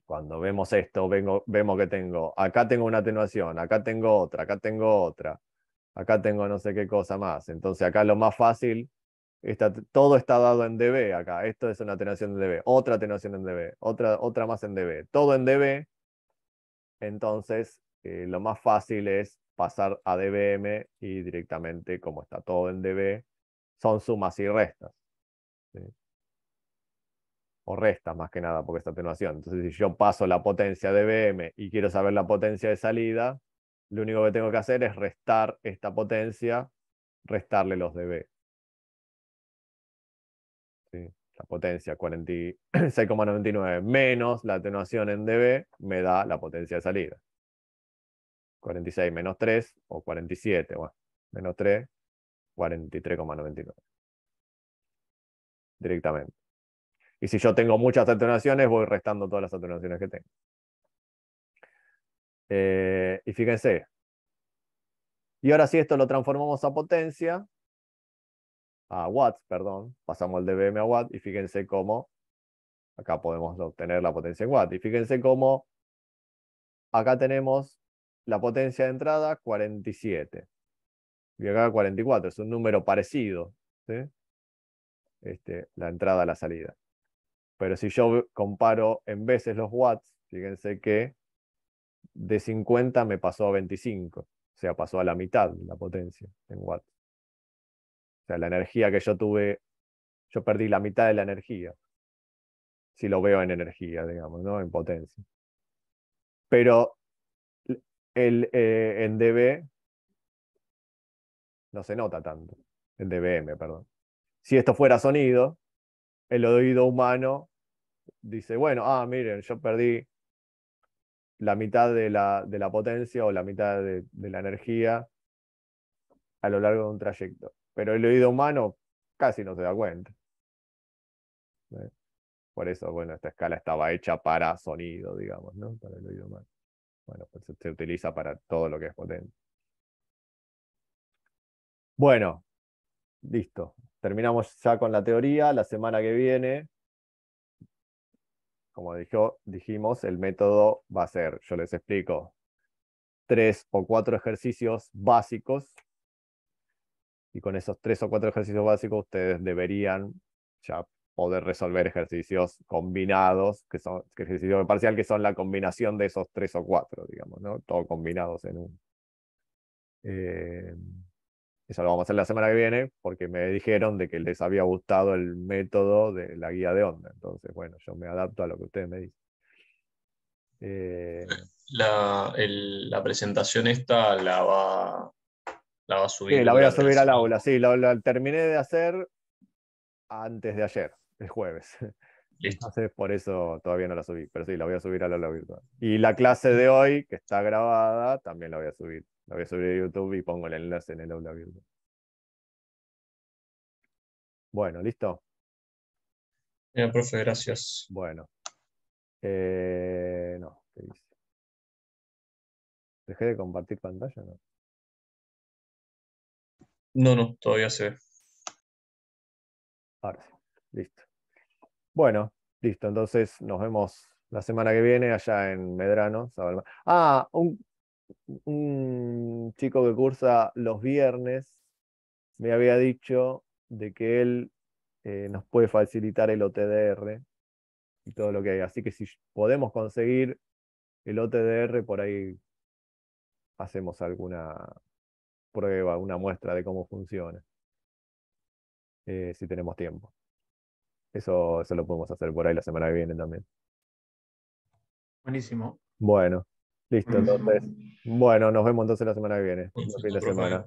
cuando vemos esto, vemos que acá tengo una atenuación, acá tengo otra, acá tengo otra, acá tengo no sé qué cosa más. Entonces acá lo más fácil, todo está dado en dB acá. Esto es una atenuación en dB, otra atenuación en dB, otra más en dB, todo en dB. Entonces lo más fácil es pasar a dBm y directamente, como está todo en dB, son sumas y restas. ¿Sí? O restas más que nada porque esta atenuación. Entonces, si yo paso la potencia de dBm y quiero saber la potencia de salida, lo único que tengo que hacer es restar esta potencia, restarle los dB. ¿Sí? La potencia 46,99 menos la atenuación en dB me da la potencia de salida. 46 menos 3 o 47, bueno, menos 3, 43,99. Directamente. Y si yo tengo muchas atenuaciones, voy restando todas las atenuaciones que tengo. Y fíjense. Y ahora sí, esto lo transformamos a potencia, a watts, perdón. Pasamos el dBm a watt y fíjense cómo acá podemos obtener la potencia en watt. Y fíjense cómo acá tenemos la potencia de entrada 47. Y acá 44. Es un número parecido, ¿sí? La entrada a la salida. Pero si yo comparo en veces los watts, fíjense que de 50 me pasó a 25. O sea, pasó a la mitad la potencia en watts. O sea, la energía que yo tuve, yo perdí la mitad de la energía. Si lo veo en energía, digamos, ¿no? En potencia. Pero en dB no se nota tanto. En dBm, perdón. Si esto fuera sonido, el oído humano dice, bueno, miren, yo perdí la mitad de la potencia o la mitad de la energía a lo largo de un trayecto. Pero el oído humano casi no se da cuenta. Por eso, bueno, esta escala estaba hecha para sonido, digamos, ¿no? Para el oído humano. Bueno, pues se utiliza para todo lo que es potente. Bueno, listo. Terminamos ya con la teoría. La semana que viene, como dijimos, el método va a ser, yo les explico, 3 o 4 ejercicios básicos. Y con esos 3 o 4 ejercicios básicos ustedes deberían ya poder resolver ejercicios combinados, que son ejercicios de parcial, que son la combinación de esos 3 o 4, digamos, ¿no? Todos combinados en un. Eso lo vamos a hacer la semana que viene, porque me dijeron de que les había gustado el método de la guía de onda. Entonces, bueno, yo me adapto a lo que ustedes me dicen. La presentación esta la va a subir Sí, la voy a durante la subir al semana. aula. Sí, la terminé de hacer antes de ayer, el jueves. Listo. Entonces, por eso todavía no la subí. Pero sí, la voy a subir al aula virtual. Y la clase de hoy, que está grabada, también la voy a subir. La voy a subir a YouTube y pongo el enlace en el aula virtual. Bueno, ¿listo? Bien, profe, gracias. Bueno. No, ¿qué dice? ¿Dejé de compartir pantalla? No. No, todavía se ve. Ahora sí, listo. Bueno, listo. Entonces nos vemos la semana que viene allá en Medrano. Un chico que cursa los viernes me había dicho de que él nos puede facilitar el OTDR y todo lo que hay. Así que si podemos conseguir el OTDR, por ahí hacemos alguna prueba, una muestra de cómo funciona, si tenemos tiempo. Eso lo podemos hacer por ahí la semana que viene también. Buenísimo. Bueno, listo. Entonces, bueno, nos vemos entonces la semana que viene. Buen fin de Profe. semana.